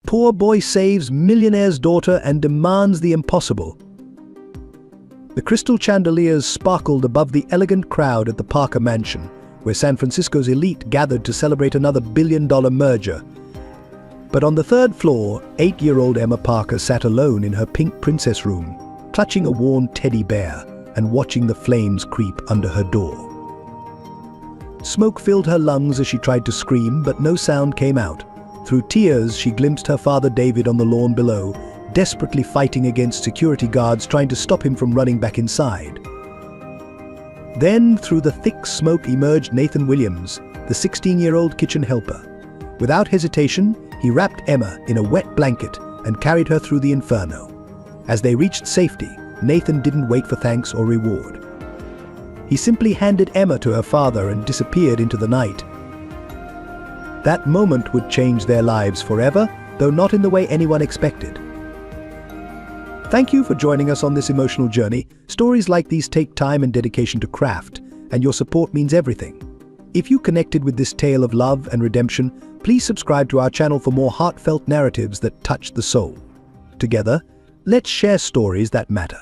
Poor boy saves millionaire's daughter and demands the impossible. The crystal chandeliers sparkled above the elegant crowd at the Parker Mansion, where San Francisco's elite gathered to celebrate another billion-dollar merger. But on the third floor, 8-year-old Emma Parker sat alone in her pink princess room, clutching a worn teddy bear and watching the flames creep under her door. Smoke filled her lungs as she tried to scream, but no sound came out. Through tears, she glimpsed her father David on the lawn below, desperately fighting against security guards trying to stop him from running back inside. Then, through the thick smoke emerged Nathan Williams, the 16-year-old kitchen helper. Without hesitation, he wrapped Emma in a wet blanket and carried her through the inferno. As they reached safety, Nathan didn't wait for thanks or reward. He simply handed Emma to her father and disappeared into the night. That moment would change their lives forever, though not in the way anyone expected. Thank you for joining us on this emotional journey. Stories like these take time and dedication to craft, and your support means everything. If you connected with this tale of love and redemption, please subscribe to our channel for more heartfelt narratives that touch the soul. Together, let's share stories that matter.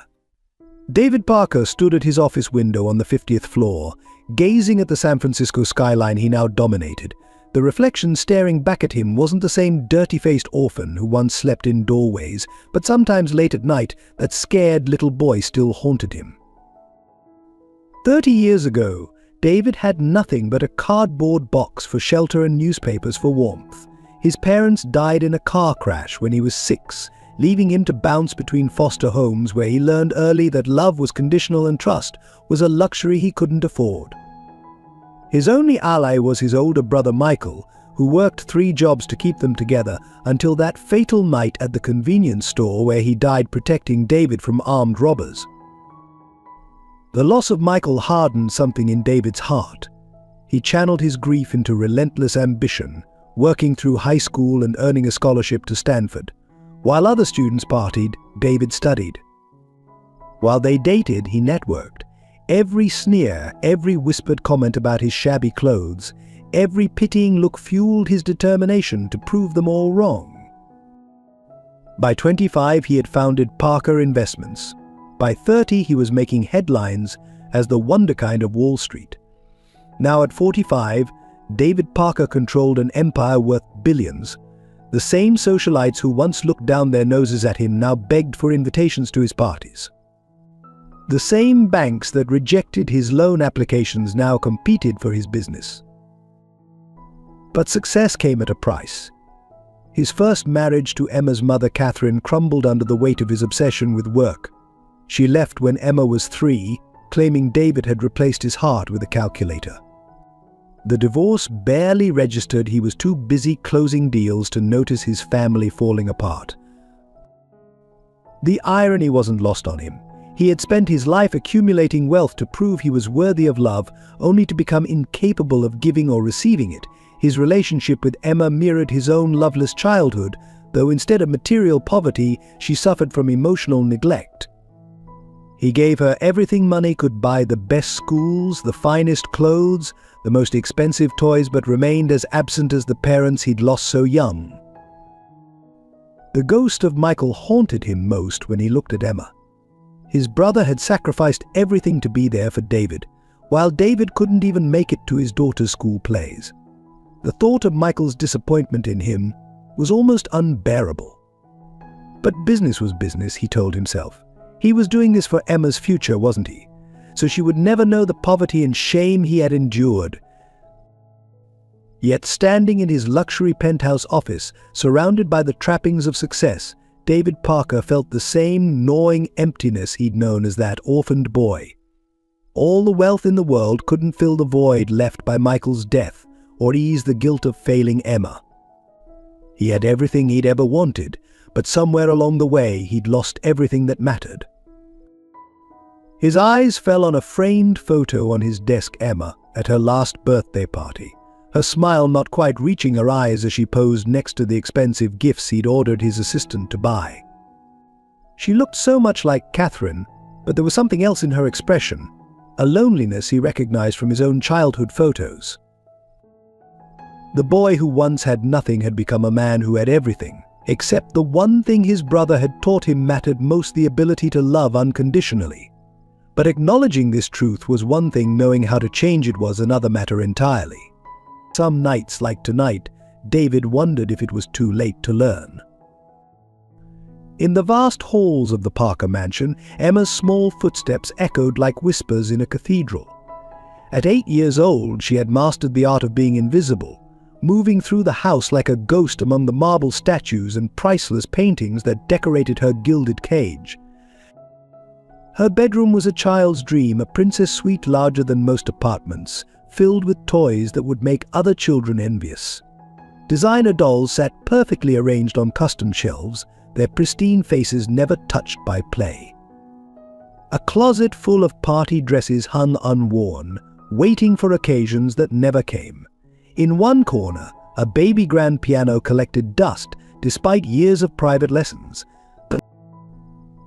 David Parker stood at his office window on the 50th floor, gazing at the San Francisco skyline he now dominated. The reflection staring back at him wasn't the same dirty-faced orphan who once slept in doorways, but sometimes late at night, that scared little boy still haunted him. 30 years ago, David had nothing but a cardboard box for shelter and newspapers for warmth. His parents died in a car crash when he was 6, leaving him to bounce between foster homes where he learned early that love was conditional and trust was a luxury he couldn't afford. His only ally was his older brother Michael, who worked 3 jobs to keep them together until that fatal night at the convenience store where he died protecting David from armed robbers. The loss of Michael hardened something in David's heart. He channeled his grief into relentless ambition, working through high school and earning a scholarship to Stanford. While other students partied, David studied. While they dated, he networked. Every sneer, every whispered comment about his shabby clothes, every pitying look fueled his determination to prove them all wrong. By 25, he had founded Parker Investments. By 30, he was making headlines as the wonderkind of Wall Street. Now at 45, David Parker controlled an empire worth billions. The same socialites who once looked down their noses at him now begged for invitations to his parties. The same banks that rejected his loan applications now competed for his business. But success came at a price. His first marriage to Emma's mother, Catherine, crumbled under the weight of his obsession with work. She left when Emma was 3, claiming David had replaced his heart with a calculator. The divorce barely registered. He was too busy closing deals to notice his family falling apart. The irony wasn't lost on him. He had spent his life accumulating wealth to prove he was worthy of love, only to become incapable of giving or receiving it. His relationship with Emma mirrored his own loveless childhood, though instead of material poverty, she suffered from emotional neglect. He gave her everything money could buy: the best schools, the finest clothes, the most expensive toys, but remained as absent as the parents he'd lost so young. The ghost of Michael haunted him most when he looked at Emma. His brother had sacrificed everything to be there for David, while David couldn't even make it to his daughter's school plays. The thought of Michael's disappointment in him was almost unbearable. But business was business, he told himself. He was doing this for Emma's future, wasn't he? So she would never know the poverty and shame he had endured. Yet standing in his luxury penthouse office, surrounded by the trappings of success, David Parker felt the same gnawing emptiness he'd known as that orphaned boy. All the wealth in the world couldn't fill the void left by Michael's death or ease the guilt of failing Emma. He had everything he'd ever wanted, but somewhere along the way he'd lost everything that mattered. His eyes fell on a framed photo on his desk, Emma, at her last birthday party, her smile not quite reaching her eyes as she posed next to the expensive gifts he'd ordered his assistant to buy. She looked so much like Catherine, but there was something else in her expression, a loneliness he recognized from his own childhood photos. The boy who once had nothing had become a man who had everything, Except the one thing his brother had taught him mattered most: the ability to love unconditionally. But acknowledging this truth was one thing, knowing how to change it was another matter entirely. Some nights, like tonight, David wondered if it was too late to learn. In the vast halls of the Parker mansion, Emma's small footsteps echoed like whispers in a cathedral. At 8 years old, she had mastered the art of being invisible, moving through the house like a ghost among the marble statues and priceless paintings that decorated her gilded cage. Her bedroom was a child's dream, a princess suite larger than most apartments, filled with toys that would make other children envious. Designer dolls sat perfectly arranged on custom shelves, their pristine faces never touched by play. A closet full of party dresses hung unworn, waiting for occasions that never came. In one corner, a baby grand piano collected dust despite years of private lessons.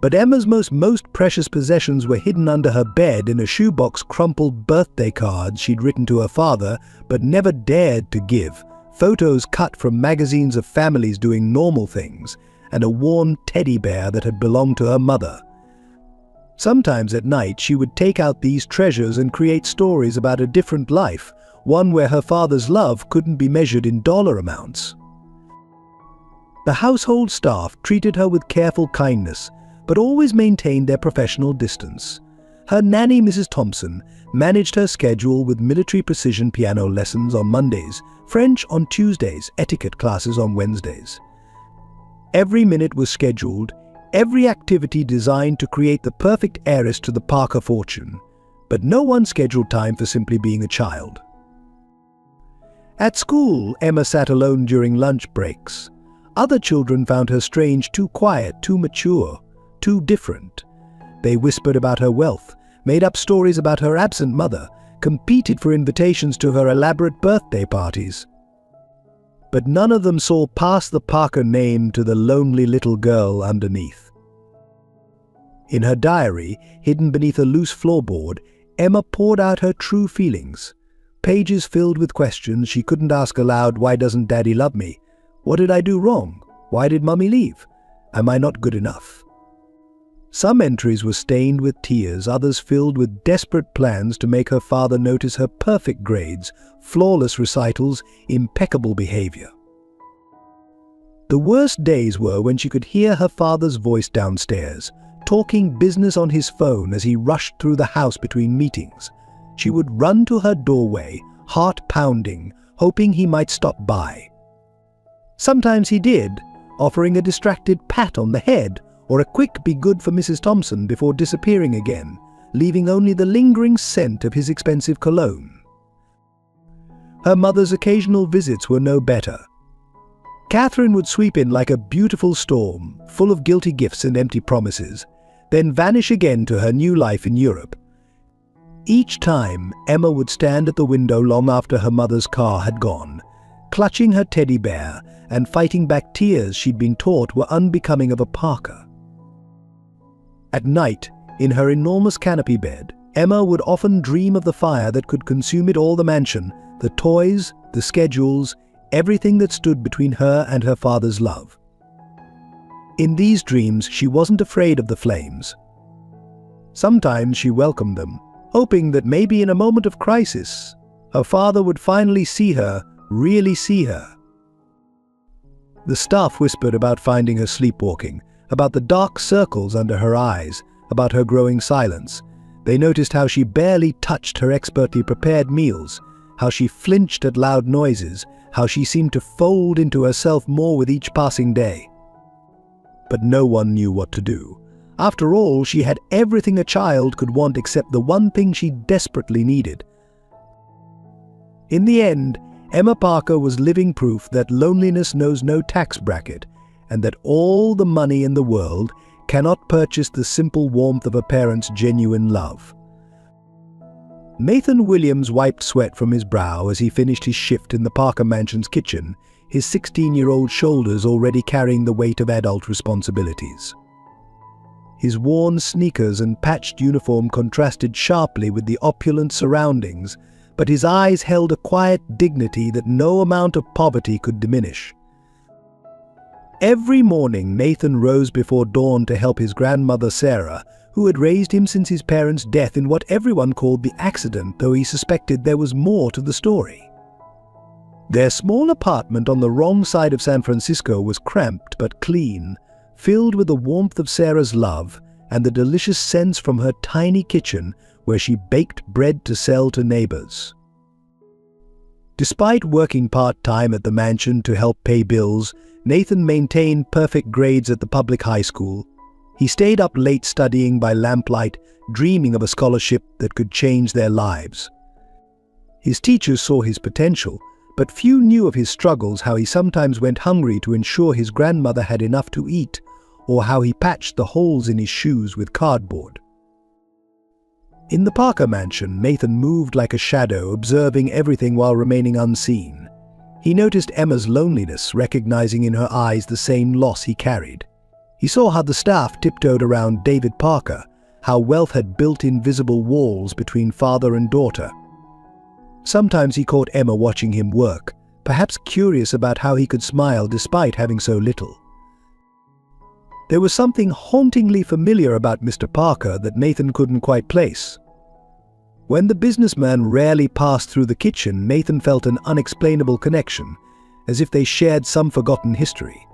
But Emma's most precious possessions were hidden under her bed in a shoebox: crumpled birthday cards she'd written to her father but never dared to give, photos cut from magazines of families doing normal things, and a worn teddy bear that had belonged to her mother. Sometimes at night she would take out these treasures and create stories about a different life, one where her father's love couldn't be measured in dollar amounts. The household staff treated her with careful kindness, but always maintained their professional distance. Her nanny, Mrs. Thompson, managed her schedule with military precision piano lessons on Mondays, French on Tuesdays, etiquette classes on Wednesdays. Every minute was scheduled, every activity designed to create the perfect heiress to the Parker fortune, but no one scheduled time for simply being a child. At school, Emma sat alone during lunch breaks. Other children found her strange, too quiet, too mature, too different. They whispered about her wealth, made up stories about her absent mother, competed for invitations to her elaborate birthday parties. But none of them saw past the Parker name to the lonely little girl underneath. In her diary, hidden beneath a loose floorboard, Emma poured out her true feelings. Pages filled with questions she couldn't ask aloud. Why doesn't Daddy love me? What did I do wrong? Why did Mummy leave? Am I not good enough? Some entries were stained with tears, others filled with desperate plans to make her father notice her perfect grades, flawless recitals, impeccable behavior. The worst days were when she could hear her father's voice downstairs, talking business on his phone as he rushed through the house between meetings. She would run to her doorway, heart pounding, hoping he might stop by. Sometimes he did, offering a distracted pat on the head or a quick "be good for Mrs. Thompson" before disappearing again, leaving only the lingering scent of his expensive cologne. Her mother's occasional visits were no better. Catherine would sweep in like a beautiful storm, full of guilty gifts and empty promises, then vanish again to her new life in Europe. Each time, Emma would stand at the window long after her mother's car had gone, clutching her teddy bear and fighting back tears she'd been taught were unbecoming of a Parker. At night, in her enormous canopy bed, Emma would often dream of the fire that could consume it all: the mansion, the toys, the schedules, everything that stood between her and her father's love. In these dreams, she wasn't afraid of the flames. Sometimes she welcomed them, hoping that maybe in a moment of crisis, her father would finally see her, really see her. The staff whispered about finding her sleepwalking, about the dark circles under her eyes, about her growing silence. They noticed how she barely touched her expertly prepared meals, how she flinched at loud noises, how she seemed to fold into herself more with each passing day. But no one knew what to do. After all, she had everything a child could want except the one thing she desperately needed. In the end, Emma Parker was living proof that loneliness knows no tax bracket, and that all the money in the world cannot purchase the simple warmth of a parent's genuine love. Nathan Williams wiped sweat from his brow as he finished his shift in the Parker mansion's kitchen, his 16-year-old shoulders already carrying the weight of adult responsibilities. His worn sneakers and patched uniform contrasted sharply with the opulent surroundings, but his eyes held a quiet dignity that no amount of poverty could diminish. Every morning, Nathan rose before dawn to help his grandmother Sarah, who had raised him since his parents' death in what everyone called the accident, though he suspected there was more to the story. Their small apartment on the wrong side of San Francisco was cramped but clean, filled with the warmth of Sarah's love and the delicious scents from her tiny kitchen where she baked bread to sell to neighbors. Despite working part-time at the mansion to help pay bills, Nathan maintained perfect grades at the public high school. He stayed up late studying by lamplight, dreaming of a scholarship that could change their lives. His teachers saw his potential, but few knew of his struggles, how he sometimes went hungry to ensure his grandmother had enough to eat, or how he patched the holes in his shoes with cardboard. In the Parker mansion, Nathan moved like a shadow, observing everything while remaining unseen. He noticed Emma's loneliness, recognizing in her eyes the same loss he carried. He saw how the staff tiptoed around David Parker, how wealth had built invisible walls between father and daughter. Sometimes he caught Emma watching him work, perhaps curious about how he could smile despite having so little. There was something hauntingly familiar about Mr. Parker that Nathan couldn't quite place. When the businessman rarely passed through the kitchen, Nathan felt an unexplainable connection, as if they shared some forgotten history.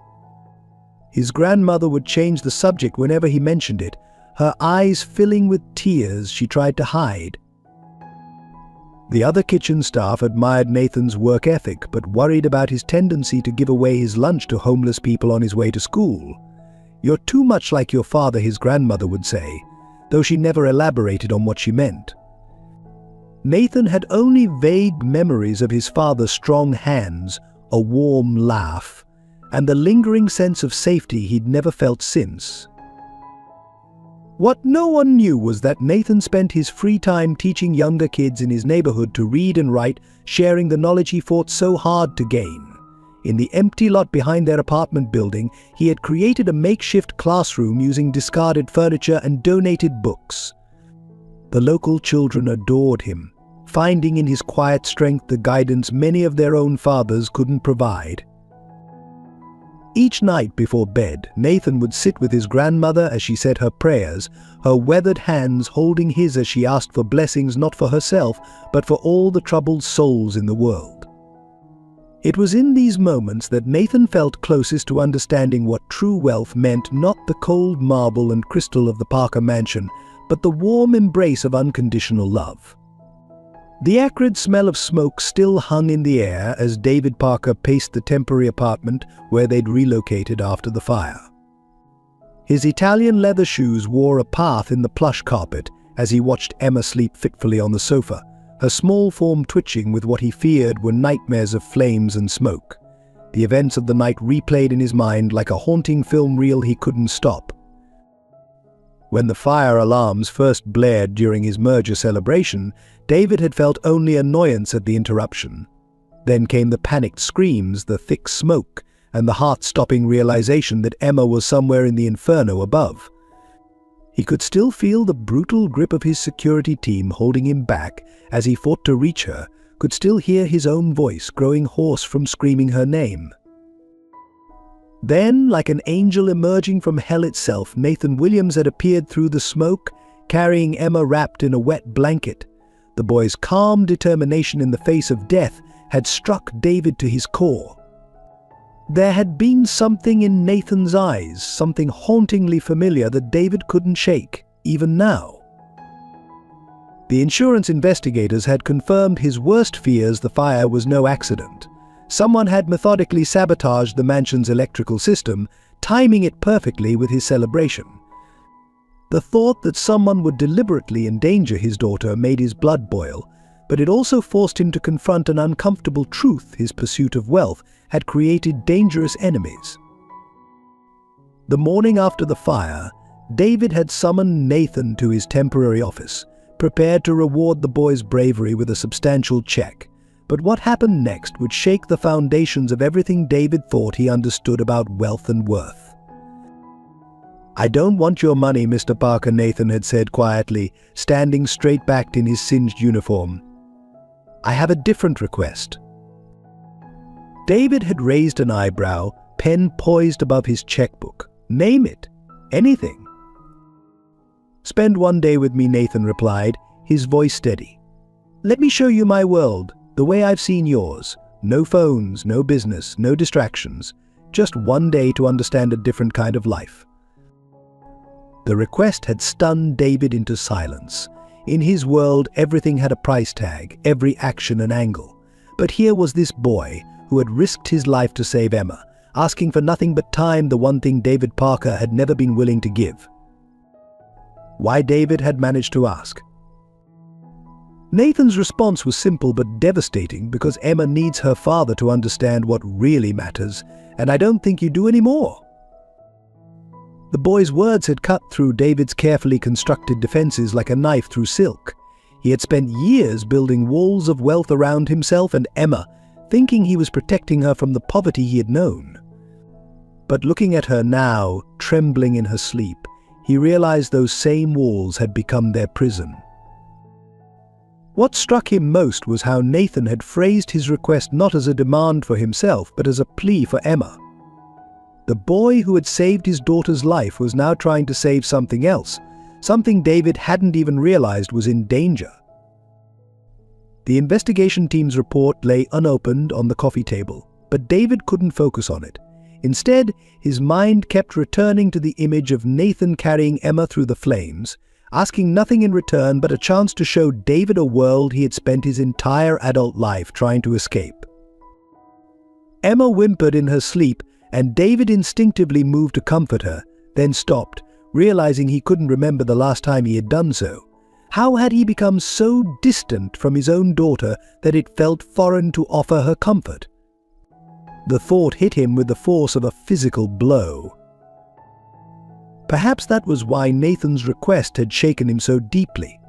His grandmother would change the subject whenever he mentioned it, her eyes filling with tears she tried to hide. The other kitchen staff admired Nathan's work ethic, but worried about his tendency to give away his lunch to homeless people on his way to school. "You're too much like your father," his grandmother would say, though she never elaborated on what she meant. Nathan had only vague memories of his father's strong hands, a warm laugh, and the lingering sense of safety he'd never felt since. What no one knew was that Nathan spent his free time teaching younger kids in his neighborhood to read and write, sharing the knowledge he fought so hard to gain. In the empty lot behind their apartment building, he had created a makeshift classroom using discarded furniture and donated books. The local children adored him, finding in his quiet strength the guidance many of their own fathers couldn't provide. Each night before bed, Nathan would sit with his grandmother as she said her prayers, her weathered hands holding his as she asked for blessings not for herself, but for all the troubled souls in the world. It was in these moments that Nathan felt closest to understanding what true wealth meant, not the cold marble and crystal of the Parker mansion, but the warm embrace of unconditional love. The acrid smell of smoke still hung in the air as David Parker paced the temporary apartment where they'd relocated after the fire. His Italian leather shoes wore a path in the plush carpet as he watched Emma sleep fitfully on the sofa, her small form twitching with what he feared were nightmares of flames and smoke. The events of the night replayed in his mind like a haunting film reel he couldn't stop. When the fire alarms first blared during his merger celebration, David had felt only annoyance at the interruption. Then came the panicked screams, the thick smoke, and the heart-stopping realization that Emma was somewhere in the inferno above. He could still feel the brutal grip of his security team holding him back as he fought to reach her, could still hear his own voice growing hoarse from screaming her name. Then, like an angel emerging from hell itself, Nathan Williams had appeared through the smoke, carrying Emma wrapped in a wet blanket. The boy's calm determination in the face of death had struck David to his core. There had been something in Nathan's eyes, something hauntingly familiar that David couldn't shake, even now. The insurance investigators had confirmed his worst fears: the fire was no accident. Someone had methodically sabotaged the mansion's electrical system, timing it perfectly with his celebration. The thought that someone would deliberately endanger his daughter made his blood boil, but it also forced him to confront an uncomfortable truth: his pursuit of wealth had created dangerous enemies. The morning after the fire, David had summoned Nathan to his temporary office, prepared to reward the boy's bravery with a substantial check. But what happened next would shake the foundations of everything David thought he understood about wealth and worth. "I don't want your money, Mr. Parker," Nathan had said quietly, standing straight-backed in his singed uniform. "I have a different request." David had raised an eyebrow, pen poised above his checkbook. Name it. Anything. "Spend one day with me," Nathan replied, his voice steady. "Let me show you my world, the way I've seen yours. No phones, no business, no distractions. Just one day to understand a different kind of life." The request had stunned David into silence. In his world, everything had a price tag, every action an angle. But here was this boy who had risked his life to save Emma, asking for nothing but time, the one thing David Parker had never been willing to give. Why David had managed to ask. Nathan's response was simple but devastating, because Emma needs her father to understand what really matters, and I don't think you do anymore. The boy's words had cut through David's carefully constructed defenses like a knife through silk. He had spent years building walls of wealth around himself and Emma, thinking he was protecting her from the poverty he had known. But looking at her now, trembling in her sleep, he realized those same walls had become their prison. What struck him most was how Nathan had phrased his request not as a demand for himself, but as a plea for Emma. The boy who had saved his daughter's life was now trying to save something else, something David hadn't even realized was in danger. The investigation team's report lay unopened on the coffee table, but David couldn't focus on it. Instead, his mind kept returning to the image of Nathan carrying Emma through the flames, asking nothing in return but a chance to show David a world he had spent his entire adult life trying to escape. Emma whimpered in her sleep, and David instinctively moved to comfort her, then stopped, realizing he couldn't remember the last time he had done so. How had he become so distant from his own daughter that it felt foreign to offer her comfort? The thought hit him with the force of a physical blow. Perhaps that was why Nathan's request had shaken him so deeply.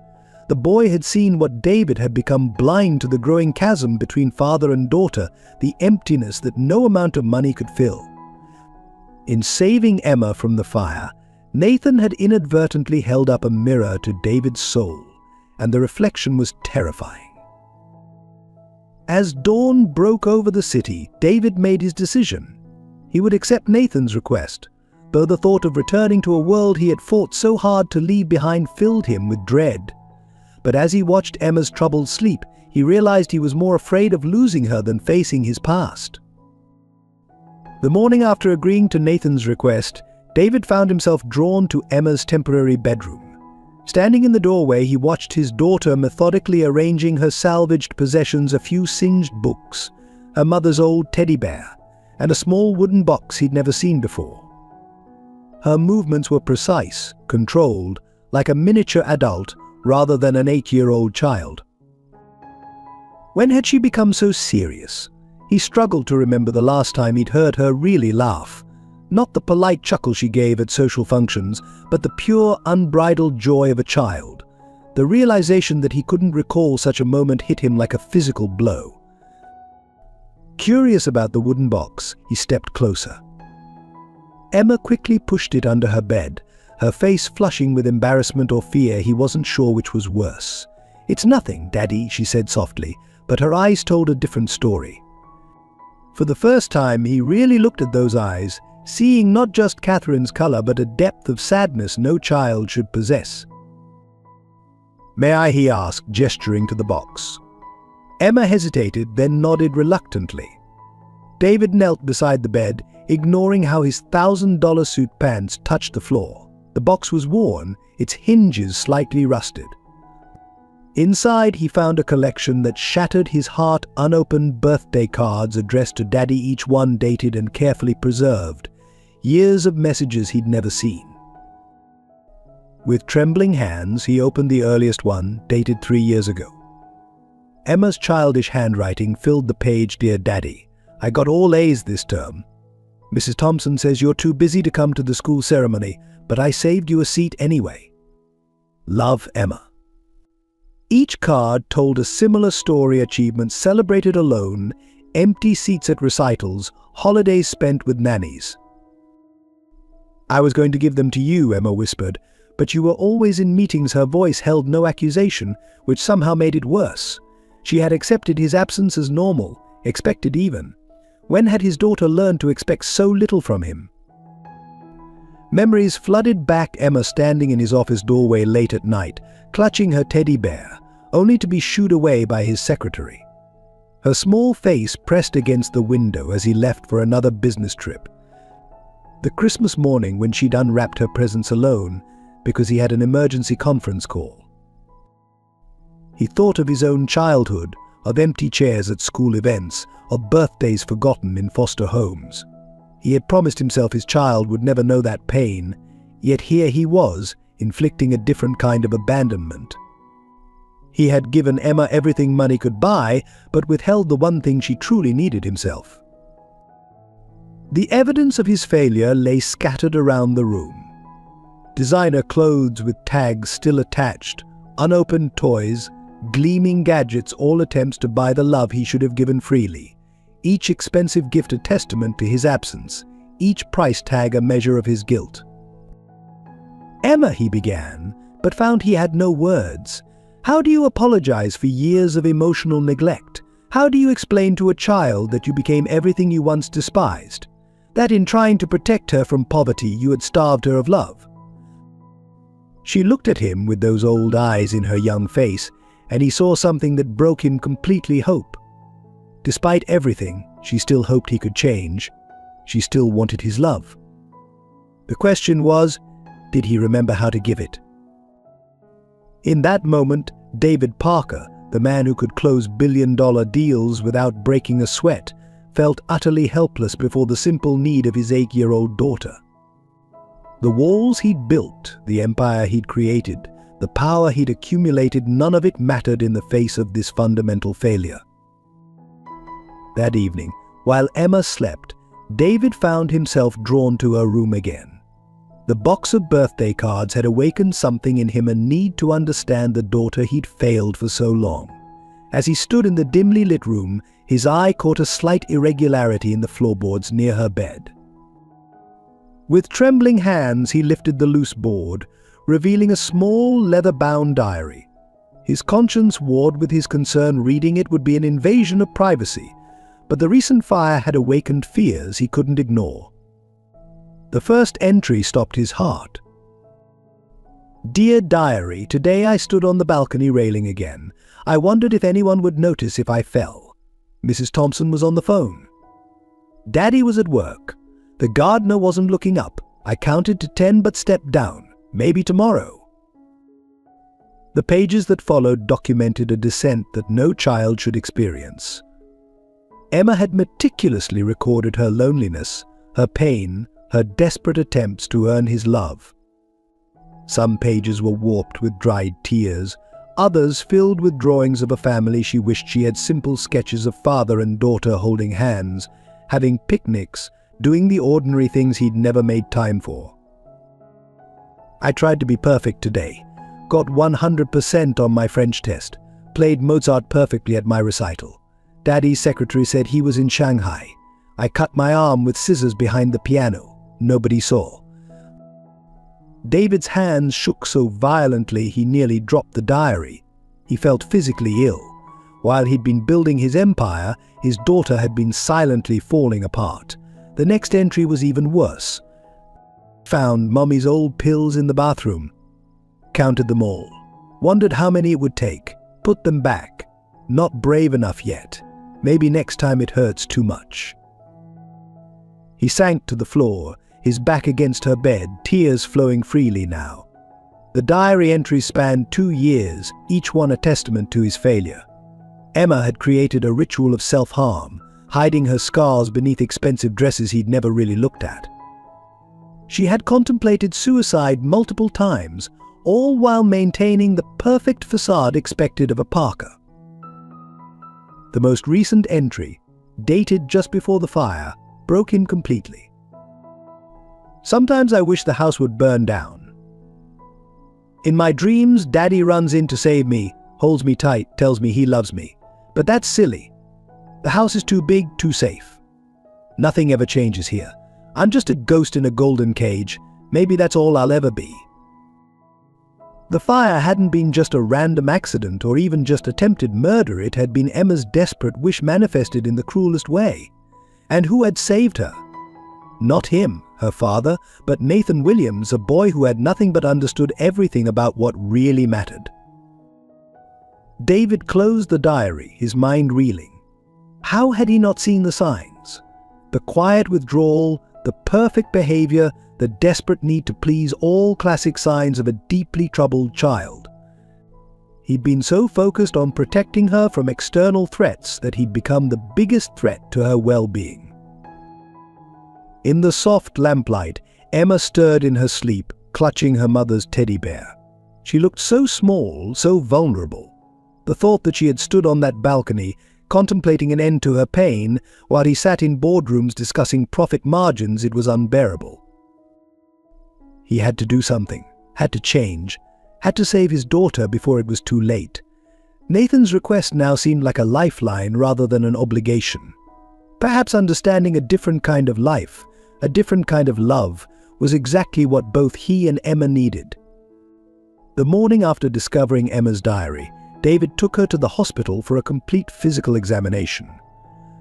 The boy had seen what David had become, blind to the growing chasm between father and daughter, the emptiness that no amount of money could fill. In saving Emma from the fire, Nathan had inadvertently held up a mirror to David's soul, and the reflection was terrifying. As dawn broke over the city, David made his decision. He would accept Nathan's request, though the thought of returning to a world he had fought so hard to leave behind filled him with dread. But as he watched Emma's troubled sleep, he realized he was more afraid of losing her than facing his past. The morning after agreeing to Nathan's request, David found himself drawn to Emma's temporary bedroom. Standing in the doorway, he watched his daughter methodically arranging her salvaged possessions: a few singed books, her mother's old teddy bear, and a small wooden box he'd never seen before. Her movements were precise, controlled, like a miniature adult rather than an 8-year-old child. When had she become so serious? He struggled to remember the last time he'd heard her really laugh. Not the polite chuckle she gave at social functions, but the pure, unbridled joy of a child. The realization that he couldn't recall such a moment hit him like a physical blow. Curious about the wooden box, he stepped closer. Emma quickly pushed it under her bed, her face flushing with embarrassment or fear. He wasn't sure which was worse. "It's nothing, Daddy," she said softly, but her eyes told a different story. For the first time, he really looked at those eyes, seeing not just Catherine's color, but a depth of sadness no child should possess. "May I?" he asked, gesturing to the box. Emma hesitated, then nodded reluctantly. David knelt beside the bed, ignoring how his $1,000 suit pants touched the floor. The box was worn, its hinges slightly rusted. Inside, he found a collection that shattered his heart: unopened birthday cards addressed to Daddy, each one dated and carefully preserved. Years of messages he'd never seen. With trembling hands, he opened the earliest one, dated 3 years ago. Emma's childish handwriting filled the page. "Dear Daddy, I got all A's this term. Mrs. Thompson says you're too busy to come to the school ceremony, but I saved you a seat anyway. Love, Emma." Each card told a similar story: achievements celebrated alone, empty seats at recitals, holidays spent with nannies. "I was going to give them to you," Emma whispered, "but you were always in meetings." Her voice held no accusation, which somehow made it worse. She had accepted his absence as normal, expected even. When had his daughter learned to expect so little from him? Memories flooded back Emma standing in his office doorway late at night, clutching her teddy bear, only to be shooed away by his secretary. Her small face pressed against the window as he left for another business trip. The Christmas morning when she'd unwrapped her presents alone because he had an emergency conference call. He thought of his own childhood, of empty chairs at school events, of birthdays forgotten in foster homes. He had promised himself his child would never know that pain, yet here he was, inflicting a different kind of abandonment. He had given Emma everything money could buy, but withheld the one thing she truly needed himself. The evidence of his failure lay scattered around the room. Designer clothes with tags still attached, unopened toys, gleaming gadgets, all attempts to buy the love he should have given freely. Each expensive gift a testament to his absence, each price tag a measure of his guilt. "Emma," he began, but found he had no words. How do you apologize for years of emotional neglect? How do you explain to a child that you became everything you once despised? That in trying to protect her from poverty you had starved her of love? She looked at him with those old eyes in her young face, and he saw something that broke him completely: hope. Despite everything, she still hoped he could change. She still wanted his love. The question was, did he remember how to give it? In that moment, David Parker, the man who could close billion-dollar deals without breaking a sweat, felt utterly helpless before the simple need of his 8-year-old daughter. The walls he'd built, the empire he'd created, the power he'd accumulated, none of it mattered in the face of this fundamental failure. That evening, while Emma slept, David found himself drawn to her room again. The box of birthday cards had awakened something in him, a need to understand the daughter he'd failed for so long. As he stood in the dimly lit room, his eye caught a slight irregularity in the floorboards near her bed. With trembling hands, he lifted the loose board, revealing a small, leather-bound diary. His conscience warred with his concern reading it would be an invasion of privacy, but the recent fire had awakened fears he couldn't ignore. The first entry stopped his heart. "Dear Diary, today I stood on the balcony railing again. I wondered if anyone would notice if I fell. Mrs. Thompson was on the phone. Daddy was at work. The gardener wasn't looking up. I counted to 10 but stepped down. Maybe tomorrow." The pages that followed documented a descent that no child should experience. Emma had meticulously recorded her loneliness, her pain, her desperate attempts to earn his love. Some pages were warped with dried tears, others filled with drawings of a family she wished she had, simple sketches of father and daughter holding hands, having picnics, doing the ordinary things he'd never made time for. "I tried to be perfect today. Got 100% on my French test. Played Mozart perfectly at my recital. Daddy's secretary said he was in Shanghai. I cut my arm with scissors behind the piano. Nobody saw." David's hands shook so violently he nearly dropped the diary. He felt physically ill. While he'd been building his empire, his daughter had been silently falling apart. The next entry was even worse. Found Mommy's old pills in the bathroom. Counted them all. Wondered how many it would take. Put them back. Not brave enough yet. Maybe next time it hurts too much. He sank to the floor, his back against her bed, tears flowing freely now. The diary entries spanned 2 years, each one a testament to his failure. Emma had created a ritual of self-harm, hiding her scars beneath expensive dresses he'd never really looked at. She had contemplated suicide multiple times, all while maintaining the perfect facade expected of a Parker. The most recent entry, dated just before the fire, broke him completely. "Sometimes I wish the house would burn down. In my dreams, Daddy runs in to save me, holds me tight, tells me he loves me. But that's silly. The house is too big, too safe. Nothing ever changes here. I'm just a ghost in a golden cage. Maybe that's all I'll ever be." The fire hadn't been just a random accident or even just attempted murder. It had been Emma's desperate wish manifested in the cruelest way. And who had saved her? Not him, her father, but Nathan Williams, a boy who had nothing but understood everything about what really mattered. David closed the diary, his mind reeling. How had he not seen the signs? The quiet withdrawal, the perfect behavior, the desperate need to please, all classic signs of a deeply troubled child. He'd been so focused on protecting her from external threats that he'd become the biggest threat to her well-being. In the soft lamplight, Emma stirred in her sleep, clutching her mother's teddy bear. She looked so small, so vulnerable. The thought that she had stood on that balcony, contemplating an end to her pain, while he sat in boardrooms discussing profit margins, it was unbearable. He had to do something, had to change, had to save his daughter before it was too late. Nathan's request now seemed like a lifeline rather than an obligation. Perhaps understanding a different kind of life, a different kind of love, was exactly what both he and Emma needed. The morning after discovering Emma's diary, David took her to the hospital for a complete physical examination.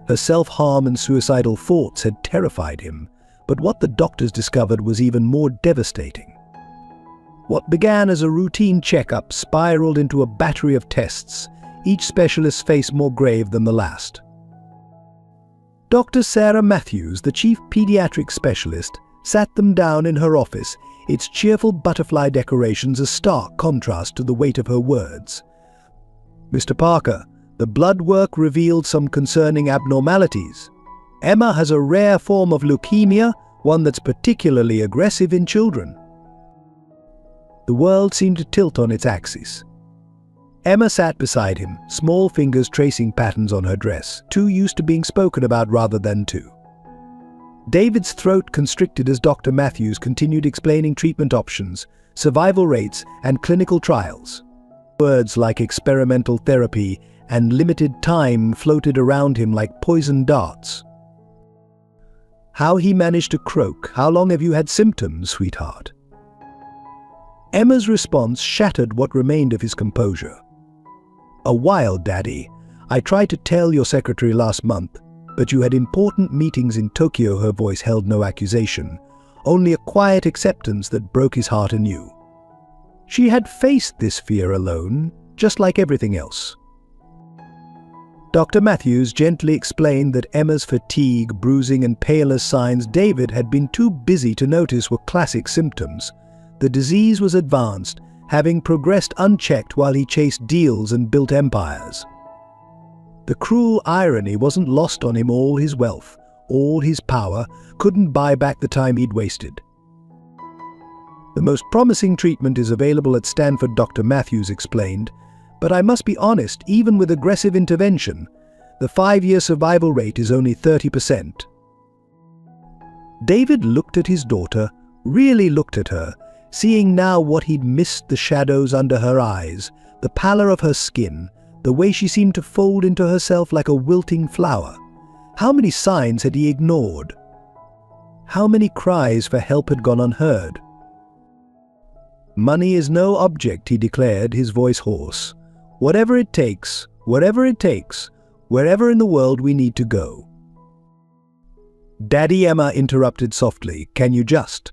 Her self-harm and suicidal thoughts had terrified him, but what the doctors discovered was even more devastating. What began as a routine checkup spiraled into a battery of tests, each specialist's face more grave than the last. Dr. Sarah Matthews, the chief pediatric specialist, sat them down in her office, its cheerful butterfly decorations a stark contrast to the weight of her words. "Mr. Parker, the blood work revealed some concerning abnormalities. Emma has a rare form of leukemia, one that's particularly aggressive in children." The world seemed to tilt on its axis. Emma sat beside him, small fingers tracing patterns on her dress, too used to being spoken about rather than to. David's throat constricted as Dr. Matthews continued explaining treatment options, survival rates, and clinical trials. Words like experimental therapy and limited time floated around him like poison darts. How he managed to croak, "How long have you had symptoms, sweetheart?" Emma's response shattered what remained of his composure. "A while, Daddy. I tried to tell your secretary last month, but you had important meetings in Tokyo." Her voice held no accusation, only a quiet acceptance that broke his heart anew. She had faced this fear alone, just like everything else. Dr. Matthews gently explained that Emma's fatigue, bruising, and paleness signs David had been too busy to notice were classic symptoms. The disease was advanced, having progressed unchecked while he chased deals and built empires. The cruel irony wasn't lost on him. All his wealth, all his power, couldn't buy back the time he'd wasted. "The most promising treatment is available at Stanford," Dr. Matthews explained, "but I must be honest, even with aggressive intervention, the 5-year survival rate is only 30%. David looked at his daughter, really looked at her, seeing now what he'd missed: the shadows under her eyes, the pallor of her skin, the way she seemed to fold into herself like a wilting flower. How many signs had he ignored? How many cries for help had gone unheard? "Money is no object," he declared, his voice hoarse. Whatever it takes, wherever in the world we need to go." "Daddy," Emma interrupted softly, "can you just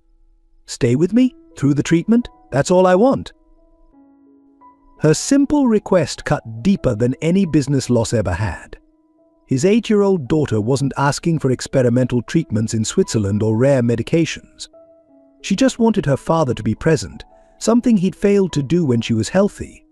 stay with me through the treatment? That's all I want." Her simple request cut deeper than any business loss ever had. His 8-year-old daughter wasn't asking for experimental treatments in Switzerland or rare medications. She just wanted her father to be present, something he'd failed to do when she was healthy.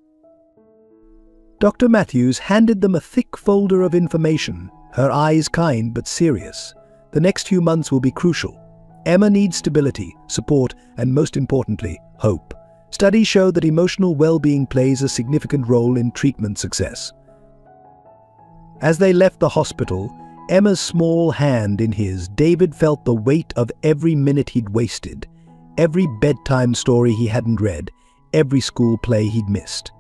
Dr. Matthews handed them a thick folder of information, her eyes kind but serious. "The next few months will be crucial. Emma needs stability, support, and most importantly, hope. Studies show that emotional well-being plays a significant role in treatment success." As they left the hospital, Emma's small hand in his, David felt the weight of every minute he'd wasted, every bedtime story he hadn't read, every school play he'd missed.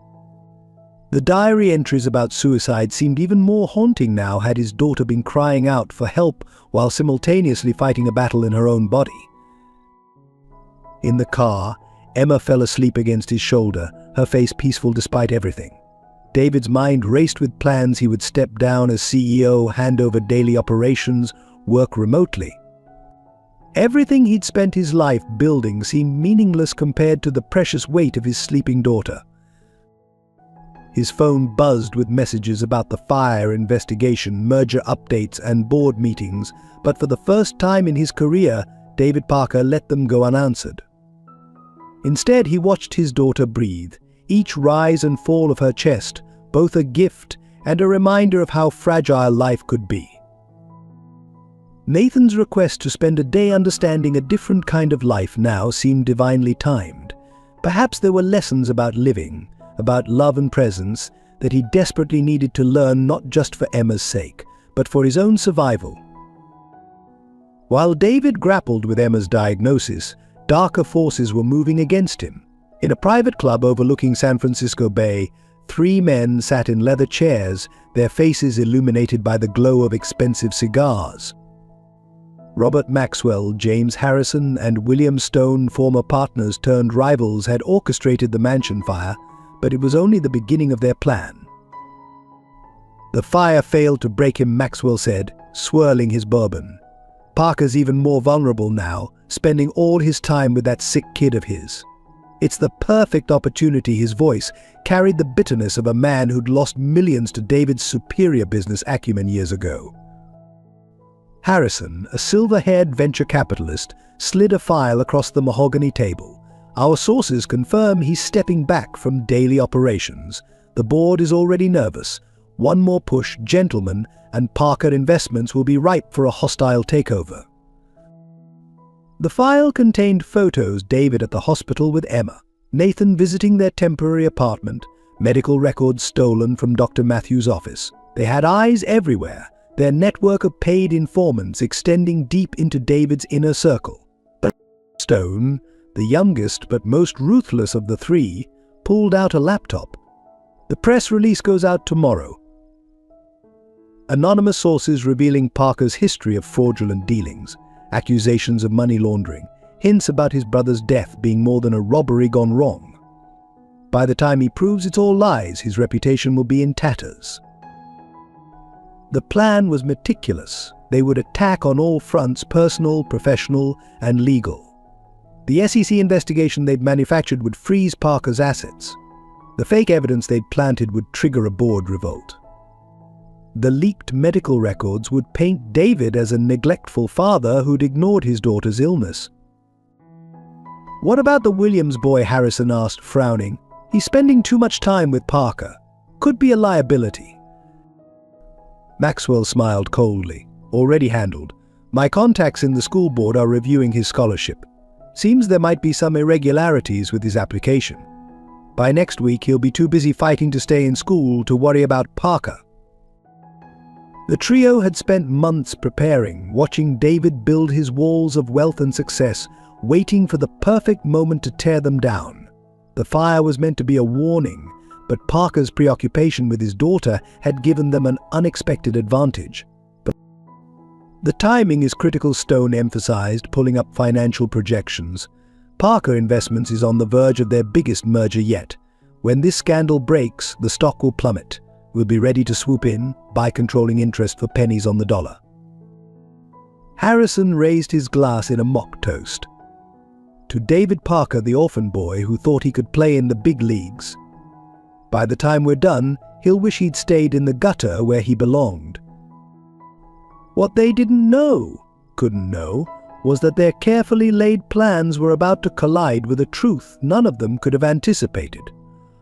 The diary entries about suicide seemed even more haunting now had his daughter been crying out for help while simultaneously fighting a battle in her own body. In the car, Emma fell asleep against his shoulder, her face peaceful despite everything. David's mind raced with plans. He would step down as CEO, hand over daily operations, work remotely. Everything he'd spent his life building seemed meaningless compared to the precious weight of his sleeping daughter. His phone buzzed with messages about the fire investigation, merger updates, and board meetings, but for the first time in his career, David Parker let them go unanswered. Instead, he watched his daughter breathe, each rise and fall of her chest, both a gift and a reminder of how fragile life could be. Nathan's request to spend a day understanding a different kind of life now seemed divinely timed. Perhaps there were lessons about living, about love and presence, that he desperately needed to learn, not just for Emma's sake, but for his own survival. While David grappled with Emma's diagnosis, darker forces were moving against him. In a private club overlooking San Francisco Bay, 3 men sat in leather chairs, their faces illuminated by the glow of expensive cigars. Robert Maxwell, James Harrison, and William Stone, former partners turned rivals, had orchestrated the mansion fire, but it was only the beginning of their plan. "The fire failed to break him," Maxwell said, swirling his bourbon. "Parker's even more vulnerable now, spending all his time with that sick kid of his. It's the perfect opportunity." His voice carried the bitterness of a man who'd lost millions to David's superior business acumen years ago. Harrison, a silver-haired venture capitalist, slid a file across the mahogany table. "Our sources confirm he's stepping back from daily operations. The board is already nervous. One more push, gentlemen, and Parker Investments will be ripe for a hostile takeover." The file contained photos: David at the hospital with Emma, Nathan visiting their temporary apartment, medical records stolen from Dr. Matthews' office. They had eyes everywhere, their network of paid informants extending deep into David's inner circle. But Stone, the youngest but most ruthless of the 3, pulled out a laptop. "The press release goes out tomorrow. Anonymous sources revealing Parker's history of fraudulent dealings, accusations of money laundering, hints about his brother's death being more than a robbery gone wrong. By the time he proves it's all lies, his reputation will be in tatters." The plan was meticulous. They would attack on all fronts: personal, professional, and legal. The SEC investigation they'd manufactured would freeze Parker's assets. The fake evidence they'd planted would trigger a board revolt. The leaked medical records would paint David as a neglectful father who'd ignored his daughter's illness. "What about the Williams boy?" Harrison asked, frowning. "He's spending too much time with Parker. Could be a liability." Maxwell smiled coldly. "Already handled. My contacts in the school board are reviewing his scholarship. Seems there might be some irregularities with his application. By next week he'll be too busy fighting to stay in school to worry about Parker." The trio had spent months preparing, watching David build his walls of wealth and success, waiting for the perfect moment to tear them down. The fire was meant to be a warning, but Parker's preoccupation with his daughter had given them an unexpected advantage. But the timing is critical, Stone emphasized, pulling up financial projections. Parker Investments is on the verge of their biggest merger yet. When this scandal breaks, the stock will plummet. We'll be ready to swoop in, buy controlling interest for pennies on the dollar. Harrison raised his glass in a mock toast. "To David Parker, the orphan boy who thought he could play in the big leagues. By the time we're done, he'll wish he'd stayed in the gutter where he belonged." What they couldn't know, was that their carefully laid plans were about to collide with a truth none of them could have anticipated.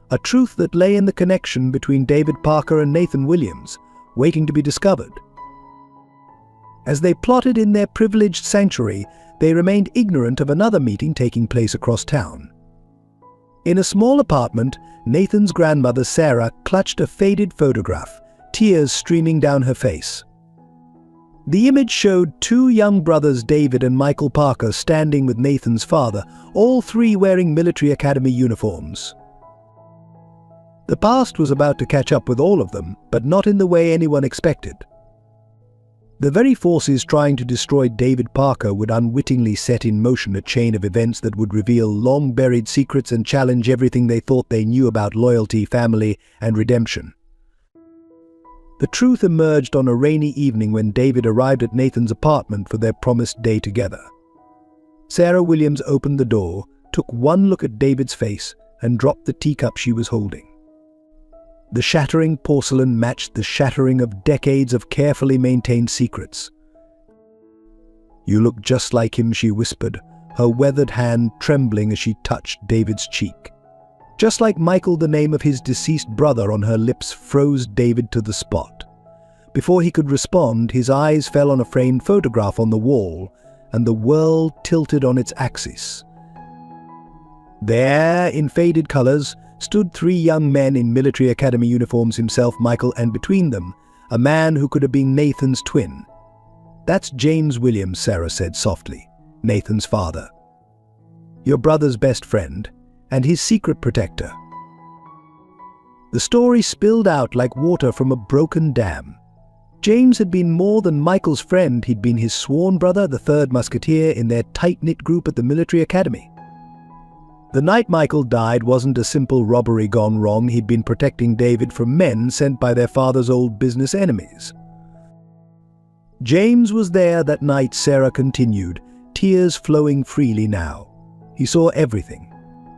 A truth that lay in the connection between David Parker and Nathan Williams, waiting to be discovered. As they plotted in their privileged sanctuary, they remained ignorant of another meeting taking place across town. In a small apartment, Nathan's grandmother Sarah clutched a faded photograph, tears streaming down her face. The image showed 2 young brothers, David and Michael Parker, standing with Nathan's father, all 3 wearing military academy uniforms. The past was about to catch up with all of them, but not in the way anyone expected. The very forces trying to destroy David Parker would unwittingly set in motion a chain of events that would reveal long-buried secrets and challenge everything they thought they knew about loyalty, family, and redemption. The truth emerged on a rainy evening when David arrived at Nathan's apartment for their promised day together. Sarah Williams opened the door, took one look at David's face, and dropped the teacup she was holding. The shattering porcelain matched the shattering of decades of carefully maintained secrets. "You look just like him," she whispered, her weathered hand trembling as she touched David's cheek. Just like Michael, the name of his deceased brother on her lips froze David to the spot. Before he could respond, his eyes fell on a framed photograph on the wall, and the world tilted on its axis. There, in faded colors, stood three young men in military academy uniforms, himself, Michael, and between them, a man who could have been Nathan's twin. "That's James Williams," Sarah said softly, "Nathan's father. Your brother's best friend, and his secret protector." The story spilled out like water from a broken dam. James had been more than Michael's friend. He'd been his sworn brother, the third musketeer in their tight-knit group at the military academy. The night Michael died wasn't a simple robbery gone wrong. He'd been protecting David from men sent by their father's old business enemies. James was there that night, Sarah continued, tears flowing freely now. He saw everything.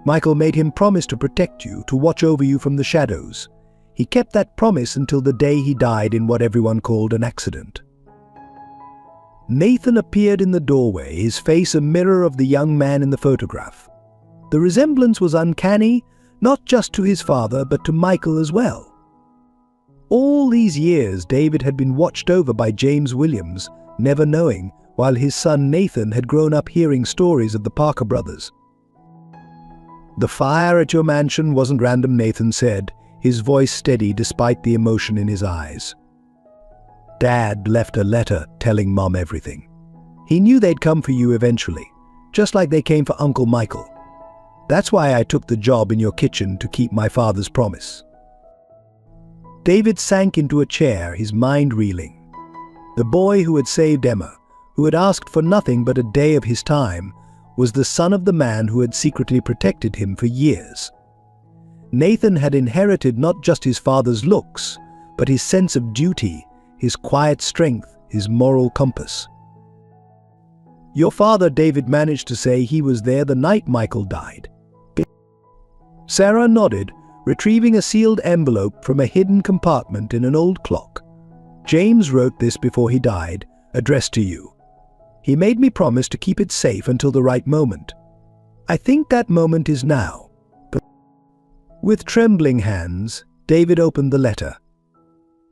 Michael made him promise to protect you, to watch over you from the shadows. He kept that promise until the day he died in what everyone called an accident. Nathan appeared in the doorway, his face a mirror of the young man in the photograph. The resemblance was uncanny, not just to his father, but to Michael as well. All these years, David had been watched over by James Williams, never knowing, while his son Nathan had grown up hearing stories of the Parker brothers. "The fire at your mansion wasn't random," Nathan said, his voice steady despite the emotion in his eyes. "Dad left a letter telling Mom everything. He knew they'd come for you eventually, just like they came for Uncle Michael. That's why I took the job in your kitchen, to keep my father's promise." David sank into a chair, his mind reeling. The boy who had saved Emma, who had asked for nothing but a day of his time, was the son of the man who had secretly protected him for years. Nathan had inherited not just his father's looks, but his sense of duty, his quiet strength, his moral compass. "Your father," David managed to say, "he was there the night Michael died." Sarah nodded, retrieving a sealed envelope from a hidden compartment in an old clock. "James wrote this before he died, addressed to you. He made me promise to keep it safe until the right moment. I think that moment is now." With trembling hands, David opened the letter.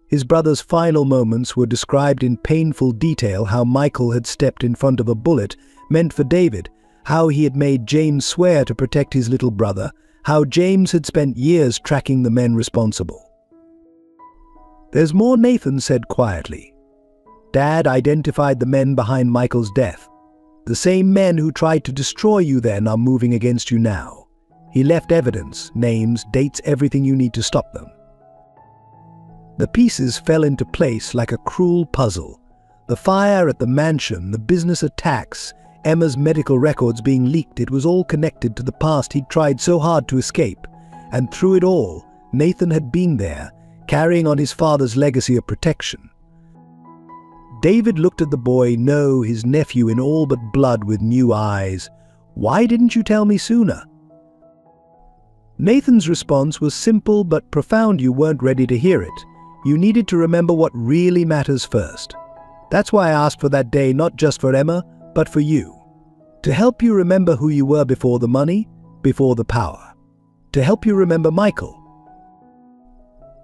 His brother's final moments were described in painful detail: how Michael had stepped in front of a bullet meant for David, how he had made James swear to protect his little brother, how James had spent years tracking the men responsible. "There's more," Nathan said quietly. "Dad identified the men behind Michael's death. The same men who tried to destroy you then are moving against you now. He left evidence, names, dates, everything you need to stop them." The pieces fell into place like a cruel puzzle. The fire at the mansion, the business attacks, Emma's medical records being leaked, it was all connected to the past he'd tried so hard to escape. And through it all, Nathan had been there, carrying on his father's legacy of protection. David looked at the boy, no, his nephew in all but blood, with new eyes. "Why didn't you tell me sooner?" Nathan's response was simple but profound: "You weren't ready to hear it. You needed to remember what really matters first. That's why I asked for that day, not just for Emma, but for you. To help you remember who you were before the money, before the power. To help you remember Michael."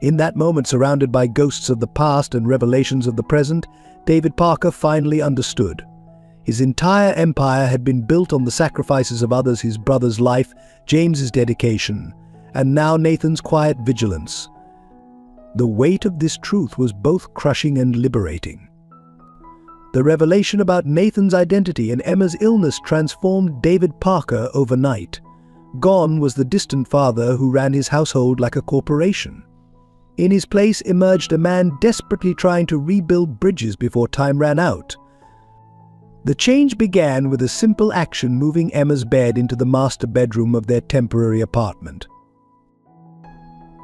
In that moment, surrounded by ghosts of the past and revelations of the present, David Parker finally understood. His entire empire had been built on the sacrifices of others: his brother's life, James's dedication, and now Nathan's quiet vigilance. The weight of this truth was both crushing and liberating. The revelation about Nathan's identity and Emma's illness transformed David Parker overnight. Gone was the distant father who ran his household like a corporation. In his place emerged a man desperately trying to rebuild bridges before time ran out. The change began with a simple action: moving Emma's bed into the master bedroom of their temporary apartment.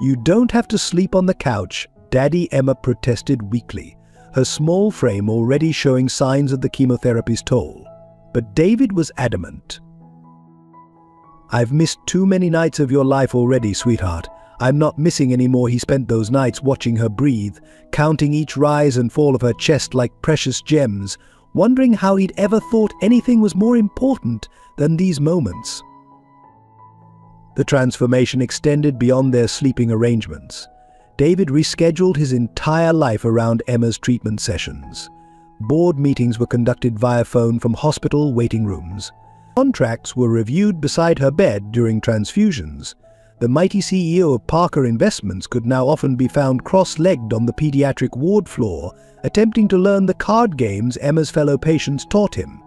"You don't have to sleep on the couch," Daddy, Emma protested weakly, her small frame already showing signs of the chemotherapy's toll. But David was adamant. "I've missed too many nights of your life already, sweetheart. I'm not missing any more." He spent those nights watching her breathe, counting each rise and fall of her chest like precious gems, wondering how he'd ever thought anything was more important than these moments. The transformation extended beyond their sleeping arrangements. David rescheduled his entire life around Emma's treatment sessions. Board meetings were conducted via phone from hospital waiting rooms. Contracts were reviewed beside her bed during transfusions. The mighty CEO of Parker Investments could now often be found cross-legged on the pediatric ward floor, attempting to learn the card games Emma's fellow patients taught him.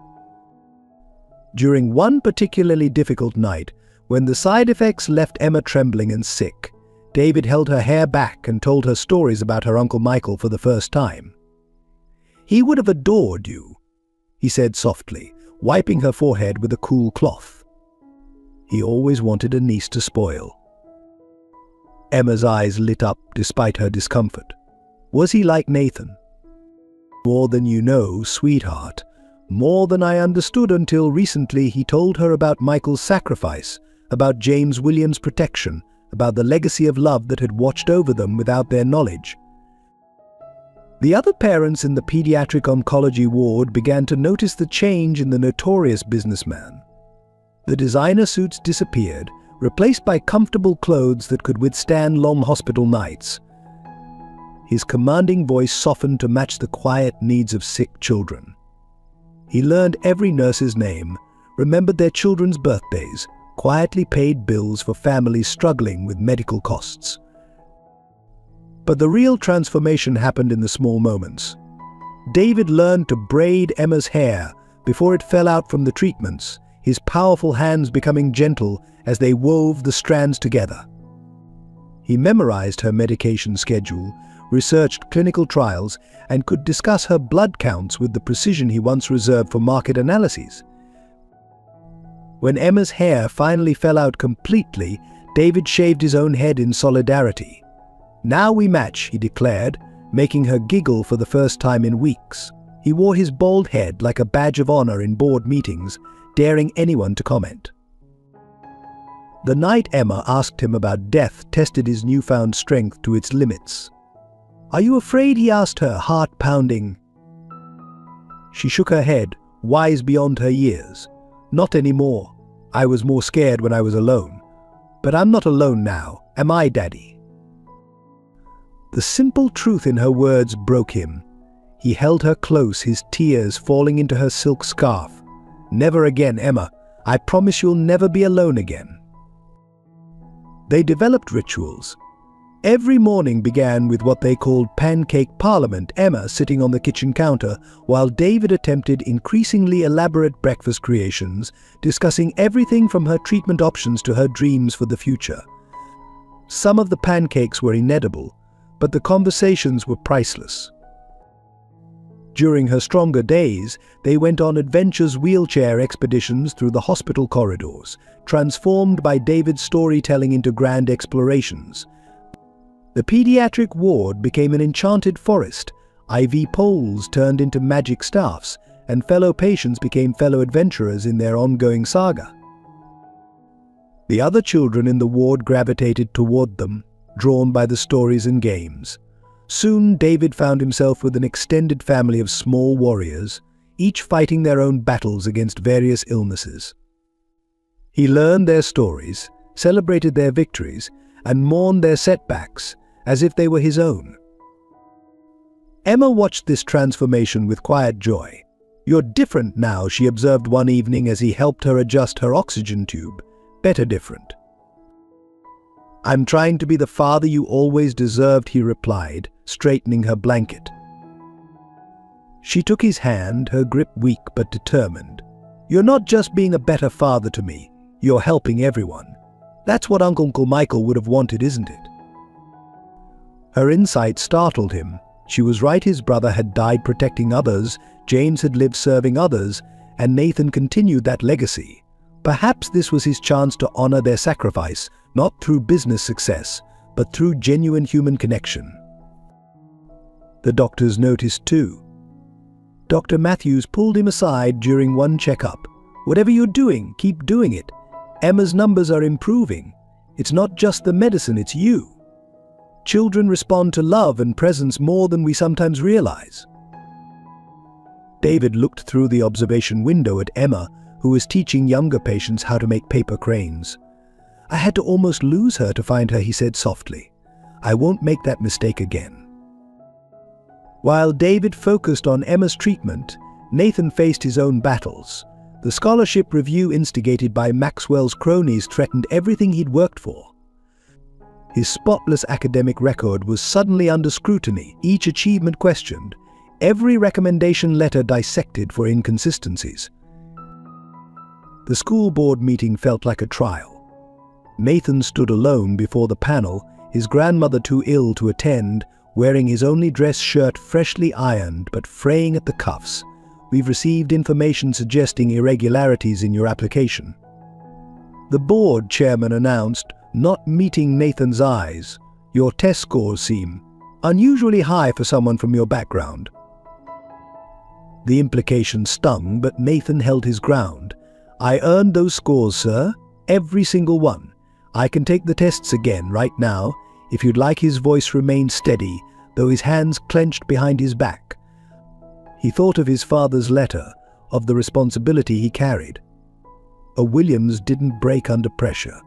During one particularly difficult night, when the side effects left Emma trembling and sick, David held her hair back and told her stories about her Uncle Michael for the first time. "He would have adored you," he said softly, wiping her forehead with a cool cloth. "He always wanted a niece to spoil." Emma's eyes lit up despite her discomfort. "Was he like Nathan?" "More than you know, sweetheart. More than I understood until recently." He told her about Michael's sacrifice, about James Williams' protection, about the legacy of love that had watched over them without their knowledge. The other parents in the pediatric oncology ward began to notice the change in the notorious businessman. The designer suits disappeared, replaced by comfortable clothes that could withstand long hospital nights. His commanding voice softened to match the quiet needs of sick children. He learned every nurse's name, remembered their children's birthdays, quietly paid bills for families struggling with medical costs. But the real transformation happened in the small moments. David learned to braid Emma's hair before it fell out from the treatments, his powerful hands becoming gentle as they wove the strands together. He memorized her medication schedule, researched clinical trials, and could discuss her blood counts with the precision he once reserved for market analyses. When Emma's hair finally fell out completely, David shaved his own head in solidarity. "Now we match," he declared, making her giggle for the first time in weeks. He wore his bald head like a badge of honor in board meetings, daring anyone to comment. The night Emma asked him about death tested his newfound strength to its limits. "Are you afraid?" he asked her, heart pounding. She shook her head, wise beyond her years. "Not anymore. I was more scared when I was alone. But I'm not alone now, am I, Daddy?" The simple truth in her words broke him. He held her close, his tears falling into her silk scarf. "Never again, Emma. I promise you'll never be alone again." They developed rituals. Every morning began with what they called pancake parliament, Emma sitting on the kitchen counter while David attempted increasingly elaborate breakfast creations, discussing everything from her treatment options to her dreams for the future. Some of the pancakes were inedible, but the conversations were priceless. During her stronger days, they went on adventures, wheelchair expeditions through the hospital corridors, transformed by David's storytelling into grand explorations. The pediatric ward became an enchanted forest, IV poles turned into magic staffs, and fellow patients became fellow adventurers in their ongoing saga. The other children in the ward gravitated toward them, drawn by the stories and games. Soon David found himself with an extended family of small warriors, each fighting their own battles against various illnesses. He learned their stories, celebrated their victories, and mourned their setbacks as if they were his own. Emma watched this transformation with quiet joy. "You're different now," she observed one evening as he helped her adjust her oxygen tube. "Better different." "I'm trying to be the father you always deserved," he replied, straightening her blanket. She took his hand, her grip weak but determined. "You're not just being a better father to me, you're helping everyone. That's what Uncle Michael would have wanted, isn't it?" Her insight startled him. She was right, his brother had died protecting others, James had lived serving others, and Nathan continued that legacy. Perhaps this was his chance to honor their sacrifice, not through business success, but through genuine human connection. The doctors noticed too. Dr. Matthews pulled him aside during one checkup. "Whatever you're doing, keep doing it. Emma's numbers are improving. It's not just the medicine, it's you. Children respond to love and presence more than we sometimes realize." David looked through the observation window at Emma, who was teaching younger patients how to make paper cranes. "I had to almost lose her to find her," he said softly. "I won't make that mistake again." While David focused on Emma's treatment, Nathan faced his own battles. The scholarship review instigated by Maxwell's cronies threatened everything he'd worked for. His spotless academic record was suddenly under scrutiny, each achievement questioned, every recommendation letter dissected for inconsistencies. The school board meeting felt like a trial. Nathan stood alone before the panel, his grandmother too ill to attend, wearing his only dress shirt freshly ironed but fraying at the cuffs. "We've received information suggesting irregularities in your application." The board chairman announced, not meeting Nathan's eyes, "Your test scores seem unusually high for someone from your background." The implication stung, but Nathan held his ground. "I earned those scores, sir. Every single one. I can take the tests again right now, if you'd like." His voice remained steady, though his hands clenched behind his back. He thought of his father's letter, of the responsibility he carried. A Williams didn't break under pressure.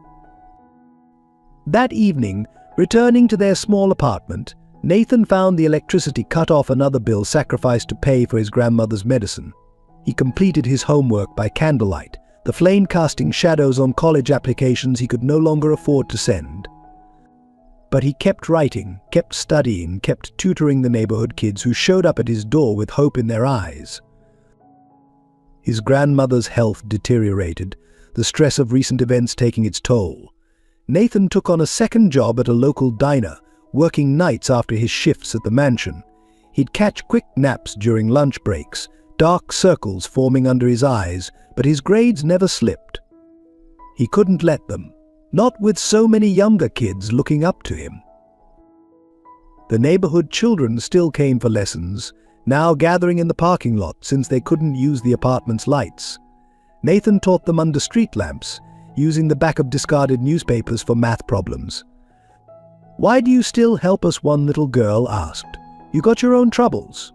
That evening, returning to their small apartment, Nathan found the electricity cut off, another bill sacrificed to pay for his grandmother's medicine. He completed his homework by candlelight, the flame casting shadows on college applications he could no longer afford to send. But he kept writing, kept studying, kept tutoring the neighborhood kids who showed up at his door with hope in their eyes. His grandmother's health deteriorated, the stress of recent events taking its toll. Nathan took on a second job at a local diner, working nights after his shifts at the mansion. He'd catch quick naps during lunch breaks, dark circles forming under his eyes, but his grades never slipped. He couldn't let them, not with so many younger kids looking up to him. The neighborhood children still came for lessons, now gathering in the parking lot since they couldn't use the apartment's lights. Nathan taught them under street lamps, using the back of discarded newspapers for math problems. "Why do you still help us?" one little girl asked. "You got your own troubles."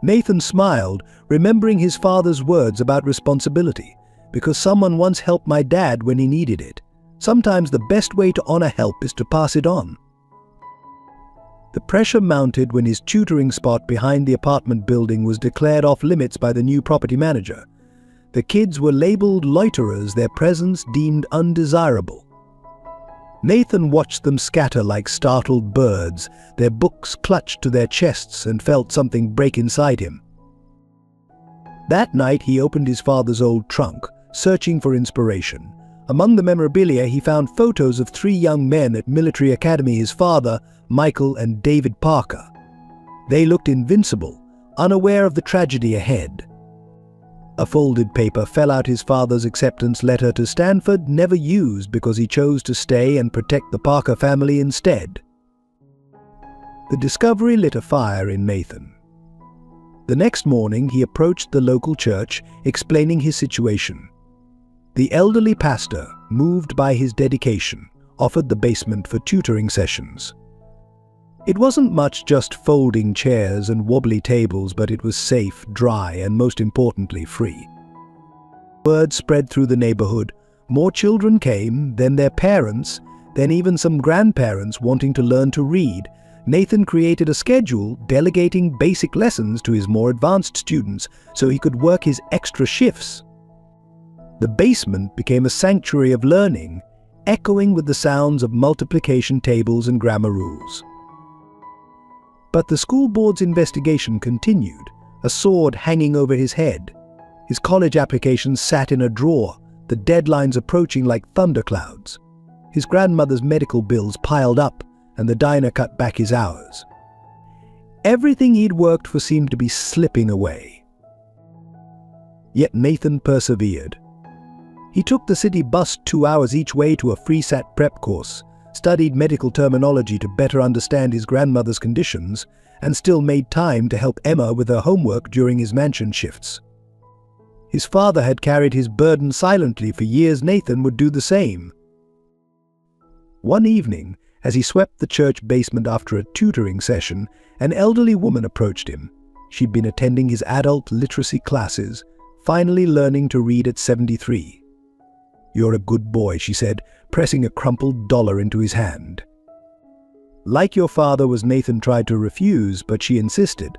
Nathan smiled, remembering his father's words about responsibility. "Because someone once helped my dad when he needed it. Sometimes the best way to honor help is to pass it on." The pressure mounted when his tutoring spot behind the apartment building was declared off limits by the new property manager. The kids were labeled loiterers, their presence deemed undesirable. Nathan watched them scatter like startled birds, their books clutched to their chests, and felt something break inside him. That night he opened his father's old trunk, searching for inspiration. Among the memorabilia he found photos of 3 young men at military academy: his father, Michael, and David Parker. They looked invincible, unaware of the tragedy ahead. A folded paper fell out: his father's acceptance letter to Stanford, never used because he chose to stay and protect the Parker family instead. The discovery lit a fire in Nathan. The next morning he approached the local church, explaining his situation. The elderly pastor, moved by his dedication, offered the basement for tutoring sessions. It wasn't much, just folding chairs and wobbly tables, but it was safe, dry, and most importantly, free. Word spread through the neighborhood. More children came, then their parents, then even some grandparents wanting to learn to read. Nathan created a schedule, delegating basic lessons to his more advanced students so he could work his extra shifts. The basement became a sanctuary of learning, echoing with the sounds of multiplication tables and grammar rules. But the school board's investigation continued, a sword hanging over his head. His college applications sat in a drawer, the deadlines approaching like thunderclouds. His grandmother's medical bills piled up, and the diner cut back his hours. Everything he'd worked for seemed to be slipping away. Yet Nathan persevered. He took the city bus 2 hours each way to a free SAT prep course, studied medical terminology to better understand his grandmother's conditions, and still made time to help Emma with her homework during his mansion shifts. His father had carried his burden silently for years. Nathan would do the same. One evening, as he swept the church basement after a tutoring session, an elderly woman approached him. She'd been attending his adult literacy classes, finally learning to read at 73. "You're a good boy," she said, pressing a crumpled dollar into his hand. Like your father was, Nathan tried to refuse, but she insisted.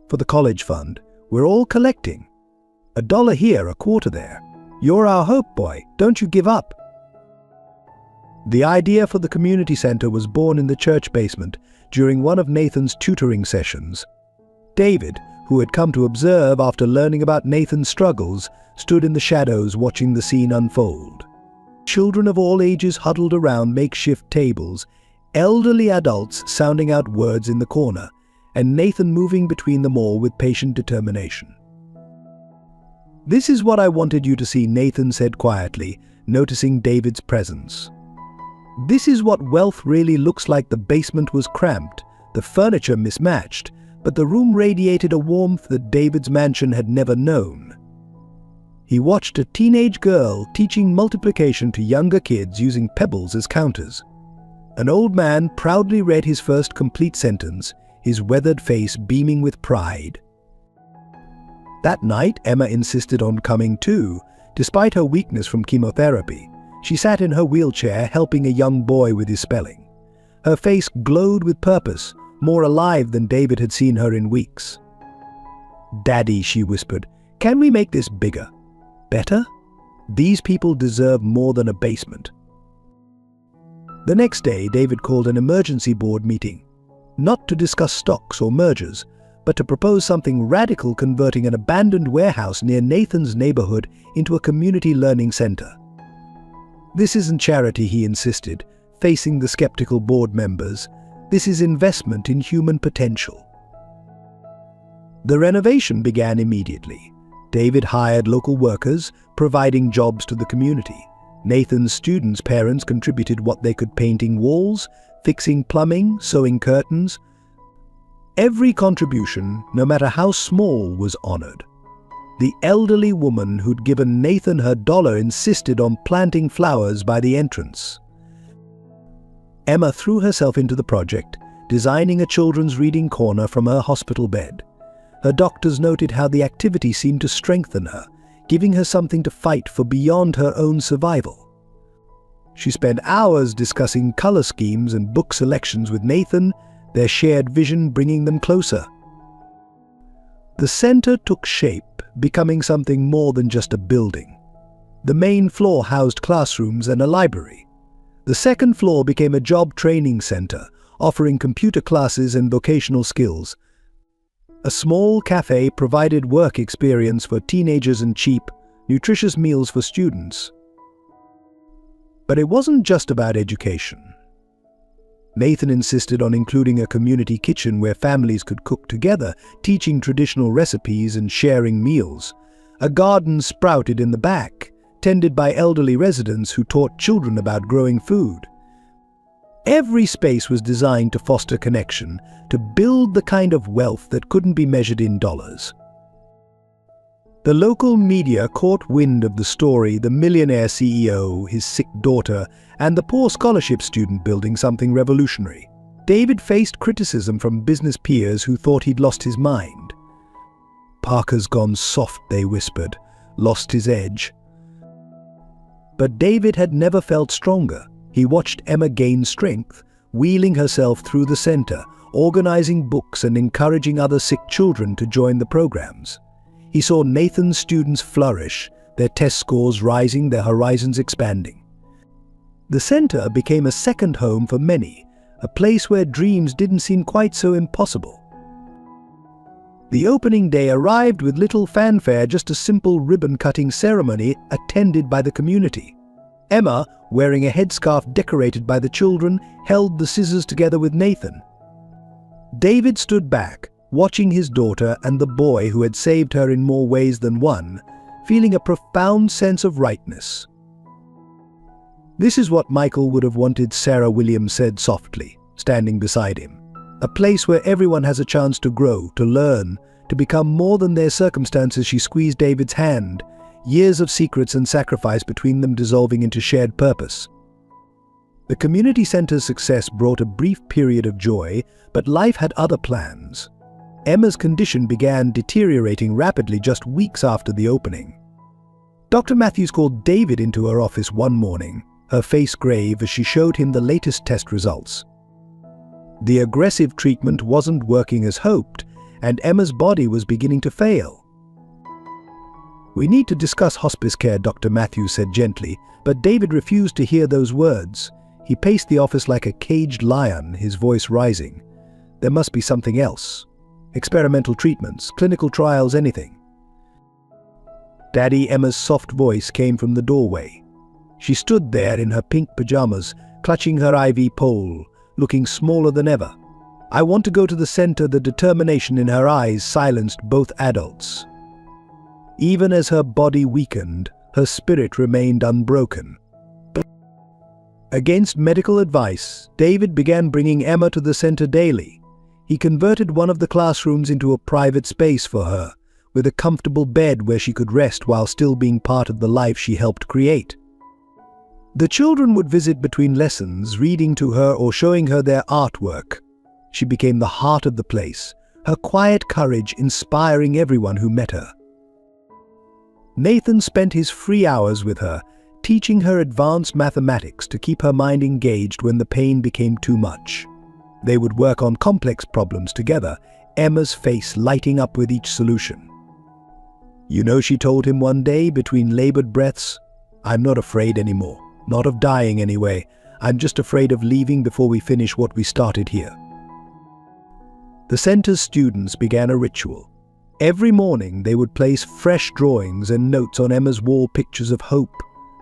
"For the college fund. We're all collecting. $1 here, a quarter there. You're our hope, boy. Don't you give up." The idea for the community center was born in the church basement during one of Nathan's tutoring sessions. David, who had come to observe after learning about Nathan's struggles, stood in the shadows watching the scene unfold. Children of all ages huddled around makeshift tables, elderly adults sounding out words in the corner, and Nathan moving between them all with patient determination. "This is what I wanted you to see," Nathan said quietly, noticing David's presence. "This is what wealth really looks like." The basement was cramped, the furniture mismatched, but the room radiated a warmth that David's mansion had never known. He watched a teenage girl teaching multiplication to younger kids using pebbles as counters. An old man proudly read his first complete sentence, his weathered face beaming with pride. That night, Emma insisted on coming too, despite her weakness from chemotherapy. She sat in her wheelchair helping a young boy with his spelling. Her face glowed with purpose, more alive than David had seen her in weeks. "Daddy," she whispered, "can we make this bigger? Better? These people deserve more than a basement." The next day, David called an emergency board meeting, not to discuss stocks or mergers, but to propose something radical: converting an abandoned warehouse near Nathan's neighborhood into a community learning center. "This isn't charity," he insisted, facing the skeptical board members. "This is investment in human potential." The renovation began immediately. David hired local workers, providing jobs to the community. Nathan's students' parents contributed what they could: painting walls, fixing plumbing, sewing curtains. Every contribution, no matter how small, was honored. The elderly woman who'd given Nathan her $1 insisted on planting flowers by the entrance. Emma threw herself into the project, designing a children's reading corner from her hospital bed. Her doctors noted how the activity seemed to strengthen her, giving her something to fight for beyond her own survival. She spent hours discussing color schemes and book selections with Nathan, their shared vision bringing them closer. The center took shape, becoming something more than just a building. The main floor housed classrooms and a library. The second floor became a job training center, offering computer classes and vocational skills. A small cafe provided work experience for teenagers and cheap, nutritious meals for students. But it wasn't just about education. Nathan insisted on including a community kitchen where families could cook together, teaching traditional recipes and sharing meals. A garden sprouted in the back, tended by elderly residents who taught children about growing food. Every space was designed to foster connection, to build the kind of wealth that couldn't be measured in dollars. The local media caught wind of the story: the millionaire CEO, his sick daughter, and the poor scholarship student building something revolutionary. David faced criticism from business peers who thought he'd lost his mind. "Parker's gone soft," they whispered, "lost his edge." But David had never felt stronger. He watched Emma gain strength, wheeling herself through the center, organizing books and encouraging other sick children to join the programs. He saw Nathan's students flourish, their test scores rising, their horizons expanding. The center became a second home for many, a place where dreams didn't seem quite so impossible. The opening day arrived with little fanfare, just a simple ribbon-cutting ceremony attended by the community. Emma, wearing a headscarf decorated by the children, held the scissors together with Nathan. David stood back, watching his daughter and the boy who had saved her in more ways than one, feeling a profound sense of rightness. "This is what Michael would have wanted," Sarah Williams said softly, standing beside him. "A place where everyone has a chance to grow, to learn, to become more than their circumstances." She squeezed David's hand, years of secrets and sacrifice between them dissolving into shared purpose. The community center's success brought a brief period of joy, but life had other plans. Emma's condition began deteriorating rapidly just weeks after the opening. Dr. Matthews called David into her office one morning, her face grave as she showed him the latest test results. The aggressive treatment wasn't working as hoped, and Emma's body was beginning to fail. "We need to discuss hospice care," Dr. Matthews said gently, but David refused to hear those words. He paced the office like a caged lion, his voice rising. There must be something else. Experimental treatments, clinical trials, anything. "Daddy," Emma's soft voice came from the doorway. She stood there in her pink pajamas, clutching her IV pole, looking smaller than ever. "I want to go to the center." The determination in her eyes silenced both adults. Even as her body weakened, her spirit remained unbroken. Against medical advice, David began bringing Emma to the center daily. He converted one of the classrooms into a private space for her, with a comfortable bed where she could rest while still being part of the life she helped create. The children would visit between lessons, reading to her or showing her their artwork. She became the heart of the place, her quiet courage inspiring everyone who met her. Nathan spent his free hours with her, teaching her advanced mathematics to keep her mind engaged when the pain became too much. They would work on complex problems together, Emma's face lighting up with each solution. "You know," she told him one day between labored breaths, "I'm not afraid anymore. Not of dying anyway. I'm just afraid of leaving before we finish what we started here." The center's students began a ritual. Every morning they would place fresh drawings and notes on Emma's wall, pictures of hope,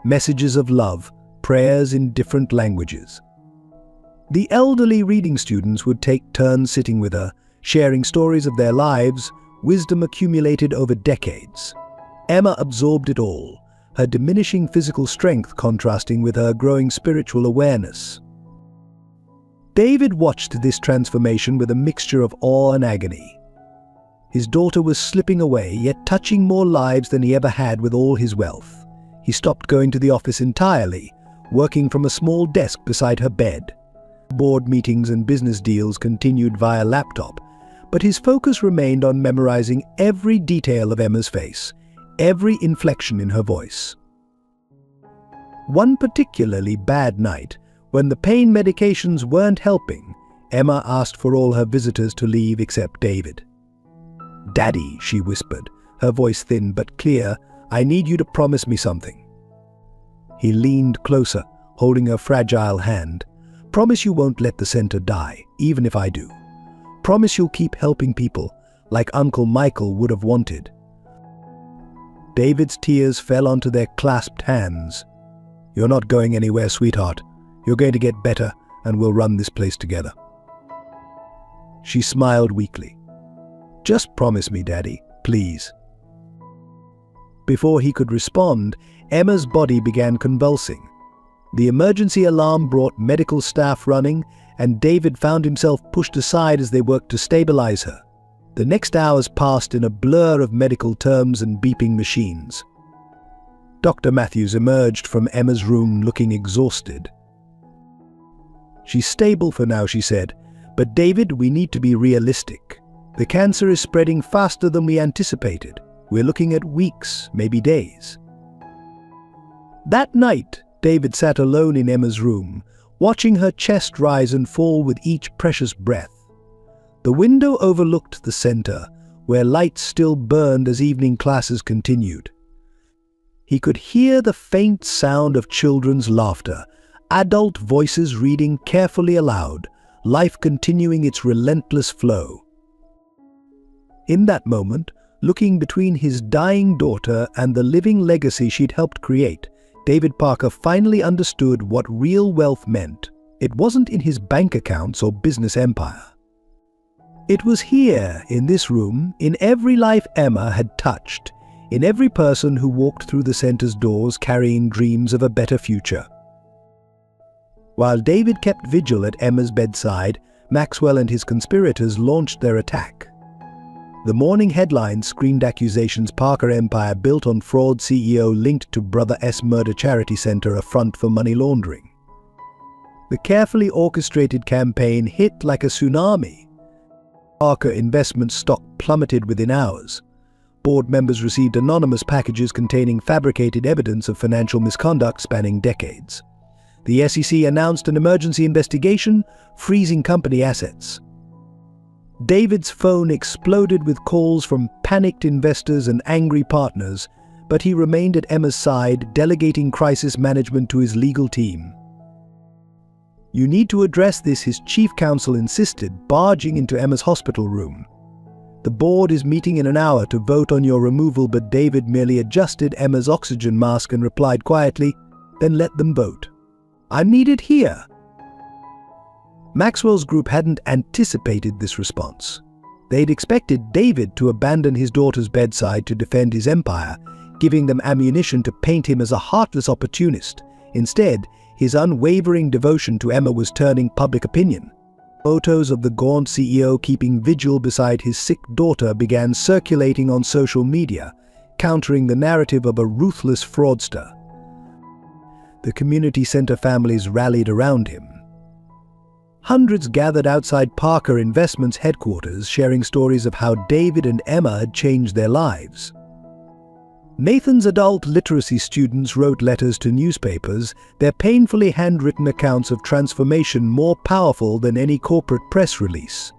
messages of love, prayers in different languages. The elderly reading students would take turns sitting with her, sharing stories of their lives, wisdom accumulated over decades. Emma absorbed it all, her diminishing physical strength contrasting with her growing spiritual awareness. David watched this transformation with a mixture of awe and agony. His daughter was slipping away, yet touching more lives than he ever had with all his wealth. He stopped going to the office entirely, working from a small desk beside her bed. Board meetings and business deals continued via laptop, but his focus remained on memorizing every detail of Emma's face, every inflection in her voice. One particularly bad night, when the pain medications weren't helping, Emma asked for all her visitors to leave except David. "Daddy," she whispered, her voice thin but clear, "I need you to promise me something." He leaned closer, holding her fragile hand. "Promise you won't let the center die, even if I do. Promise you'll keep helping people, like Uncle Michael would have wanted." David's tears fell onto their clasped hands. "You're not going anywhere, sweetheart. You're going to get better, and we'll run this place together." She smiled weakly. "Just promise me, Daddy, please." Before he could respond, Emma's body began convulsing. The emergency alarm brought medical staff running, and David found himself pushed aside as they worked to stabilize her. The next hours passed in a blur of medical terms and beeping machines. Dr. Matthews emerged from Emma's room looking exhausted. "She's stable for now," she said, "but David, we need to be realistic. The cancer is spreading faster than we anticipated. We're looking at weeks, maybe days." That night, David sat alone in Emma's room, watching her chest rise and fall with each precious breath. The window overlooked the center, where lights still burned as evening classes continued. He could hear the faint sound of children's laughter, adult voices reading carefully aloud, life continuing its relentless flow. In that moment, looking between his dying daughter and the living legacy she'd helped create, David Parker finally understood what real wealth meant. It wasn't in his bank accounts or business empire. It was here, in this room, in every life Emma had touched, in every person who walked through the center's doors carrying dreams of a better future. While David kept vigil at Emma's bedside, Maxwell and his conspirators launched their attack. The morning headlines screamed accusations Parker empire built on fraud, CEO linked to Brother S murder, charity center a front for money laundering. The carefully orchestrated campaign hit like a tsunami. Parker investment stock plummeted within hours. Board members received anonymous packages containing fabricated evidence of financial misconduct spanning decades. The SEC announced an emergency investigation, freezing company assets. David's phone exploded with calls from panicked investors and angry partners, but he remained at Emma's side, delegating crisis management to his legal team. "You need to address this," his chief counsel insisted, barging into Emma's hospital room. "The board is meeting in an hour to vote on your removal," but David merely adjusted Emma's oxygen mask and replied quietly, "Then let them vote. I'm needed here." Maxwell's group hadn't anticipated this response. They'd expected David to abandon his daughter's bedside to defend his empire, giving them ammunition to paint him as a heartless opportunist. Instead, his unwavering devotion to Emma was turning public opinion. Photos of the gaunt CEO keeping vigil beside his sick daughter began circulating on social media, countering the narrative of a ruthless fraudster. The community center families rallied around him. Hundreds gathered outside Parker Investments headquarters, sharing stories of how David and Emma had changed their lives. Nathan's adult literacy students wrote letters to newspapers, their painfully handwritten accounts of transformation more powerful than any corporate press release.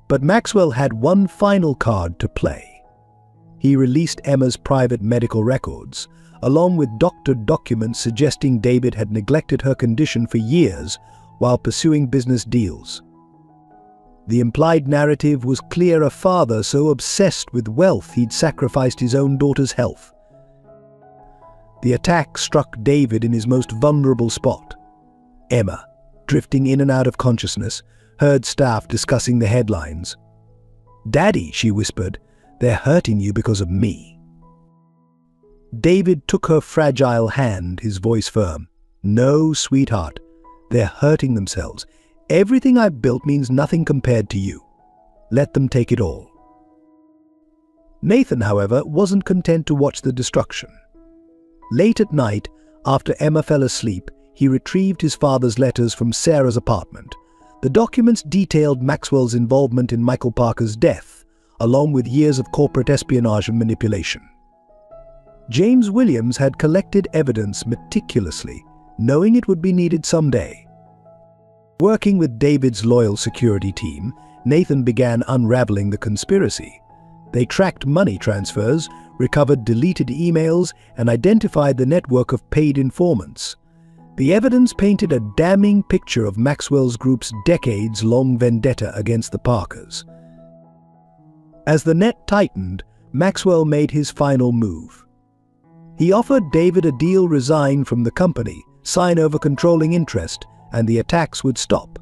But Maxwell had one final card to play. He released Emma's private medical records, along with doctored documents suggesting David had neglected her condition for years while pursuing business deals. The implied narrative was clear: a father so obsessed with wealth he'd sacrificed his own daughter's health. The attack struck David in his most vulnerable spot. Emma, drifting in and out of consciousness, heard staff discussing the headlines. "Daddy," she whispered, "they're hurting you because of me." David took her fragile hand, his voice firm. "No, sweetheart, they're hurting themselves. Everything I've built means nothing compared to you. Let them take it all." Nathan, however, wasn't content to watch the destruction. Late at night, after Emma fell asleep, he retrieved his father's letters from Sarah's apartment. The documents detailed Maxwell's involvement in Michael Parker's death, along with years of corporate espionage and manipulation. James Williams had collected evidence meticulously, knowing it would be needed someday. Working with David's loyal security team, Nathan began unraveling the conspiracy. They tracked money transfers, recovered deleted emails, and identified the network of paid informants. The evidence painted a damning picture of Maxwell's group's decades-long vendetta against the Parkers. As the net tightened, Maxwell made his final move. He offered David a deal: resign from the company, sign over controlling interest, and the attacks would stop.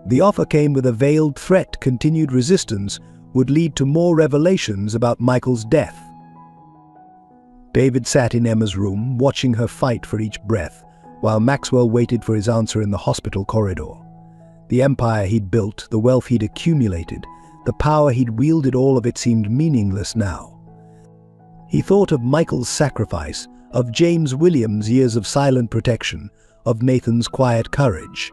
The offer came with a veiled threat: continued resistance would lead to more revelations about Michael's death. David sat in Emma's room, watching her fight for each breath, while Maxwell waited for his answer in the hospital corridor. The empire he'd built, the wealth he'd accumulated, the power he'd wielded, all of it seemed meaningless now. He thought of Michael's sacrifice, of James Williams' years of silent protection, of Nathan's quiet courage.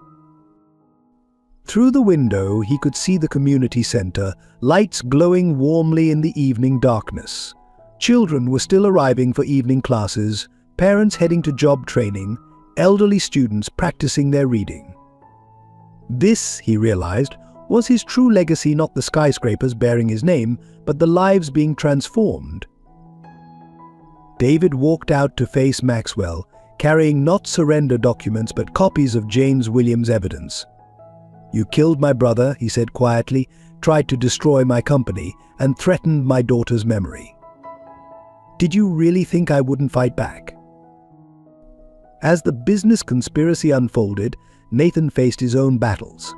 Through the window, he could see the community center, lights glowing warmly in the evening darkness. Children were still arriving for evening classes, parents heading to job training, elderly students practicing their reading. This, he realized, was his true legacy: not the skyscrapers bearing his name, but the lives being transformed. David walked out to face Maxwell, carrying not surrender documents but copies of James Williams' evidence. "You killed my brother," he said quietly, "tried to destroy my company, and threatened my daughter's memory. Did you really think I wouldn't fight back?" As the business conspiracy unfolded, Nathan faced his own battles.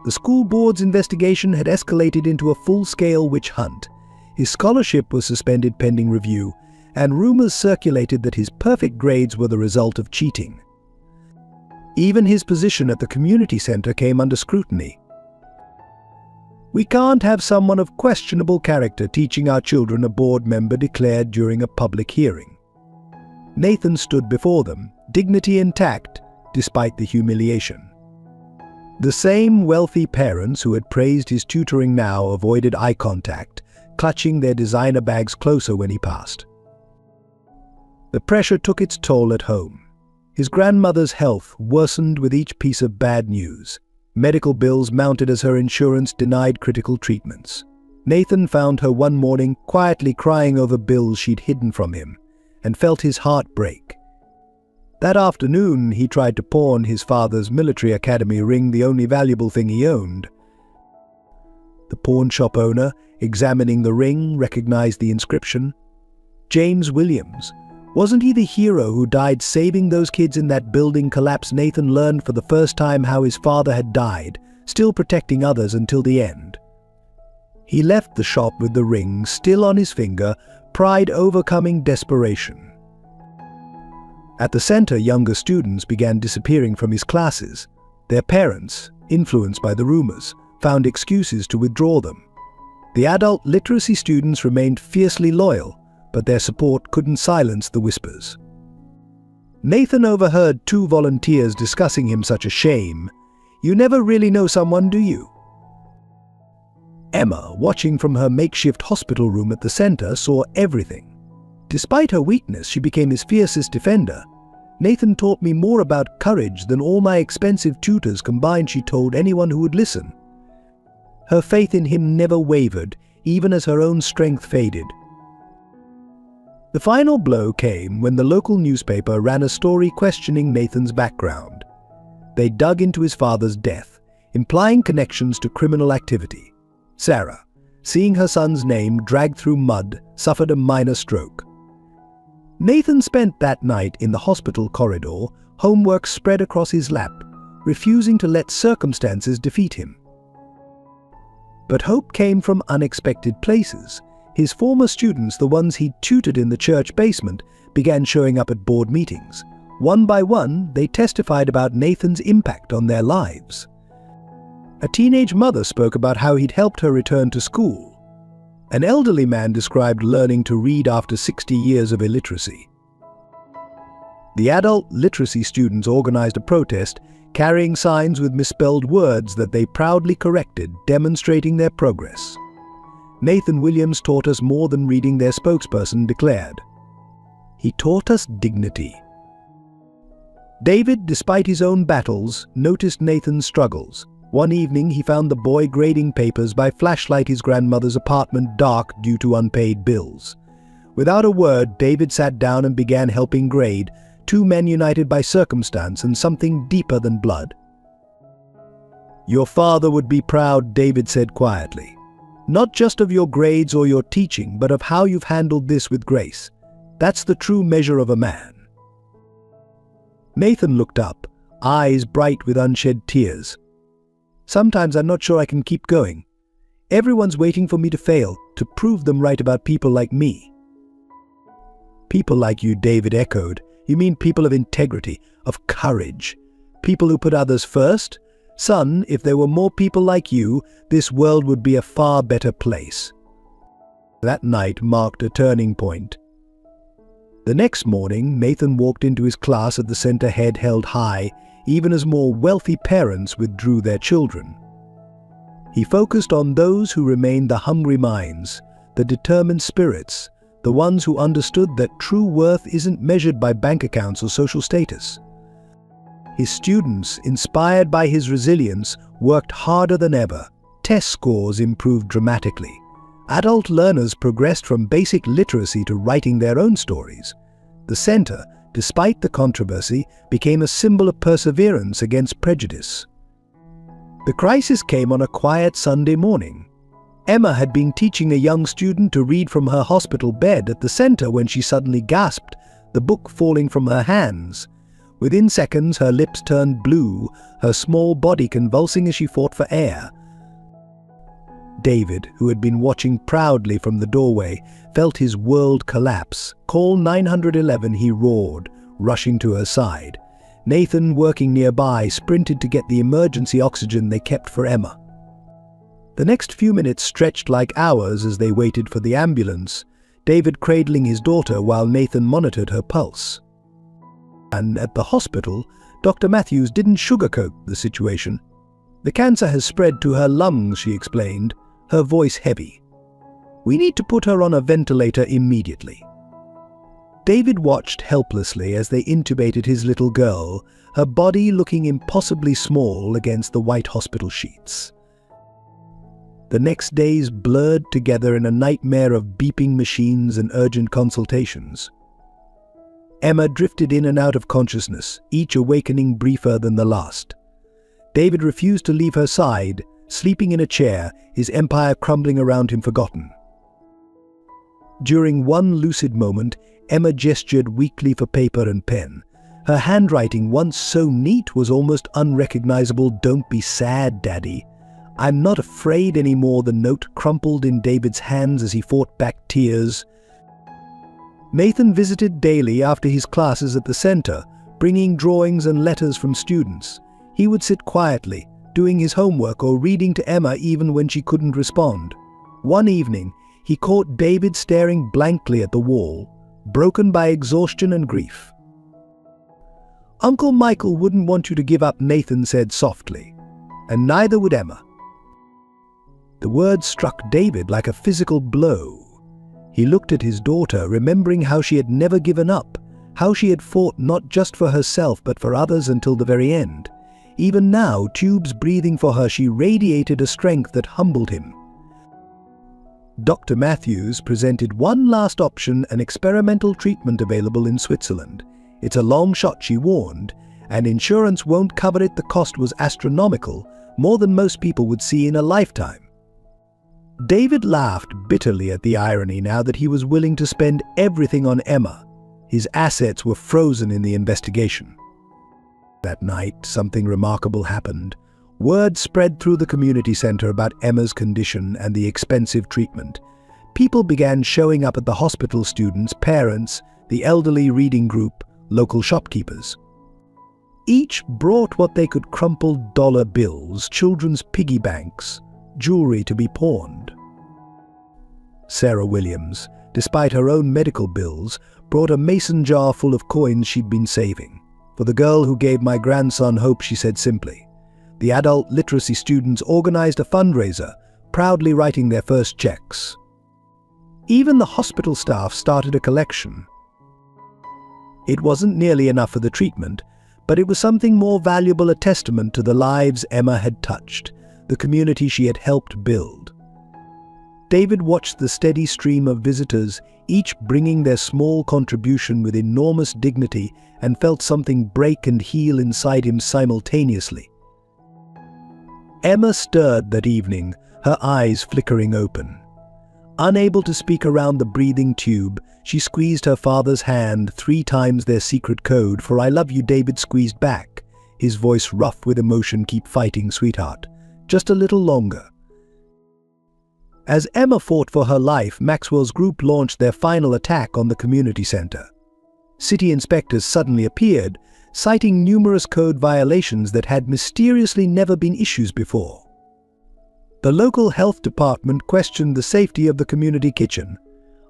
The school board's investigation had escalated into a full-scale witch hunt. His scholarship was suspended pending review, and rumors circulated that his perfect grades were the result of cheating. Even his position at the community center came under scrutiny. "We can't have someone of questionable character teaching our children," a board member declared during a public hearing. Nathan stood before them, dignity intact, despite the humiliation. The same wealthy parents who had praised his tutoring now avoided eye contact, clutching their designer bags closer when he passed. The pressure took its toll at home. His grandmother's health worsened with each piece of bad news. Medical bills mounted as her insurance denied critical treatments. Nathan found her one morning quietly crying over bills she'd hidden from him, and felt his heart break. That afternoon, he tried to pawn his father's military academy ring, the only valuable thing he owned. The pawn shop owner, examining the ring, recognized the inscription. James Williams. Wasn't he the hero who died saving those kids in that building collapse? Nathan learned for the first time how his father had died, still protecting others until the end. He left the shop with the ring still on his finger, pride overcoming desperation. At the center, younger students began disappearing from his classes. Their parents, influenced by the rumors, found excuses to withdraw them. The adult literacy students remained fiercely loyal, but their support couldn't silence the whispers. Nathan overheard two volunteers discussing him. "Such a shame. You never really know someone, do you?" Emma, watching from her makeshift hospital room at the center, saw everything. Despite her weakness, she became his fiercest defender. "Nathan taught me more about courage than all my expensive tutors combined," she told anyone who would listen. Her faith in him never wavered, even as her own strength faded. The final blow came when the local newspaper ran a story questioning Nathan's background. They dug into his father's death, implying connections to criminal activity. Sarah, seeing her son's name dragged through mud, suffered a minor stroke. Nathan spent that night in the hospital corridor, homework spread across his lap, refusing to let circumstances defeat him. But hope came from unexpected places. His former students, the ones he'd tutored in the church basement, began showing up at board meetings. One by one, they testified about Nathan's impact on their lives. A teenage mother spoke about how he'd helped her return to school. An elderly man described learning to read after 60 years of illiteracy. The adult literacy students organized a protest, carrying signs with misspelled words that they proudly corrected, demonstrating their progress. "Nathan Williams taught us more than reading," their spokesperson declared. "He taught us dignity." David, despite his own battles, noticed Nathan's struggles. One evening, he found the boy grading papers by flashlight his grandmother's apartment, dark due to unpaid bills. Without a word, David sat down and began helping grade, two men united by circumstance and something deeper than blood. "Your father would be proud," David said quietly. "Not just of your grades or your teaching, but of how you've handled this with grace. That's the true measure of a man." Nathan looked up, eyes bright with unshed tears. "Sometimes I'm not sure I can keep going. Everyone's waiting for me to fail, to prove them right about people like me." "People like you," David echoed. "You mean people of integrity, of courage, people who put others first? Son, if there were more people like you, this world would be a far better place." That night marked a turning point. The next morning, Nathan walked into his class at the center, head held high, even as more wealthy parents withdrew their children. He focused on those who remained the hungry minds, the determined spirits, the ones who understood that true worth isn't measured by bank accounts or social status. His students, inspired by his resilience, worked harder than ever. Test scores improved dramatically. Adult learners progressed from basic literacy to writing their own stories. The center, despite the controversy, became a symbol of perseverance against prejudice. The crisis came on a quiet Sunday morning. Emma had been teaching a young student to read from her hospital bed at the center when she suddenly gasped, the book falling from her hands. Within seconds, her lips turned blue, her small body convulsing as she fought for air. David, who had been watching proudly from the doorway, felt his world collapse. "Call 911, he roared, rushing to her side. Nathan, working nearby, sprinted to get the emergency oxygen they kept for Emma. The next few minutes stretched like hours as they waited for the ambulance, David cradling his daughter while Nathan monitored her pulse. And at the hospital, Dr. Matthews didn't sugarcoat the situation. "The cancer has spread to her lungs," she explained, her voice heavy. "We need to put her on a ventilator immediately." David watched helplessly as they intubated his little girl, her body looking impossibly small against the white hospital sheets. The next days blurred together in a nightmare of beeping machines and urgent consultations. Emma drifted in and out of consciousness, each awakening briefer than the last. David refused to leave her side, sleeping in a chair, his empire crumbling around him forgotten. During one lucid moment, Emma gestured weakly for paper and pen. Her handwriting, once so neat, was almost unrecognizable. "Don't be sad, Daddy. I'm not afraid anymore." The note crumpled in David's hands as he fought back tears. Nathan visited daily after his classes at the center, bringing drawings and letters from students. He would sit quietly, doing his homework or reading to Emma even when she couldn't respond. One evening, he caught David staring blankly at the wall, broken by exhaustion and grief. "Uncle Michael wouldn't want you to give up," Nathan said softly. "And neither would Emma." The words struck David like a physical blow. He looked at his daughter, remembering how she had never given up, how she had fought not just for herself but for others until the very end. Even now, tubes breathing for her, she radiated a strength that humbled him. Dr. Matthews presented one last option, an experimental treatment available in Switzerland. "It's a long shot," she warned, "and insurance won't cover it." The cost was astronomical, more than most people would see in a lifetime. David laughed bitterly at the irony now that he was willing to spend everything on Emma. His assets were frozen in the investigation. That night, something remarkable happened. Word spread through the community center about Emma's condition and the expensive treatment. People began showing up at the hospital: students, parents, the elderly reading group, local shopkeepers. Each brought what they could: crumpled dollar bills, children's piggy banks, jewelry to be pawned. Sarah Williams, despite her own medical bills, brought a mason jar full of coins she'd been saving. "For the girl who gave my grandson hope," she said simply. The adult literacy students organized a fundraiser, proudly writing their first checks. Even the hospital staff started a collection. It wasn't nearly enough for the treatment, but it was something more valuable: a testament to the lives Emma had touched, the community she had helped build. David watched the steady stream of visitors, each bringing their small contribution with enormous dignity, and felt something break and heal inside him simultaneously. Emma stirred that evening, her eyes flickering open. Unable to speak around the breathing tube, she squeezed her father's hand, 3 times their secret code for "I love you." David squeezed back, his voice rough with emotion. "Keep fighting, sweetheart. Just a little longer." As Emma fought for her life, Maxwell's group launched their final attack on the community center. City inspectors suddenly appeared, citing numerous code violations that had mysteriously never been issues before. The local health department questioned the safety of the community kitchen.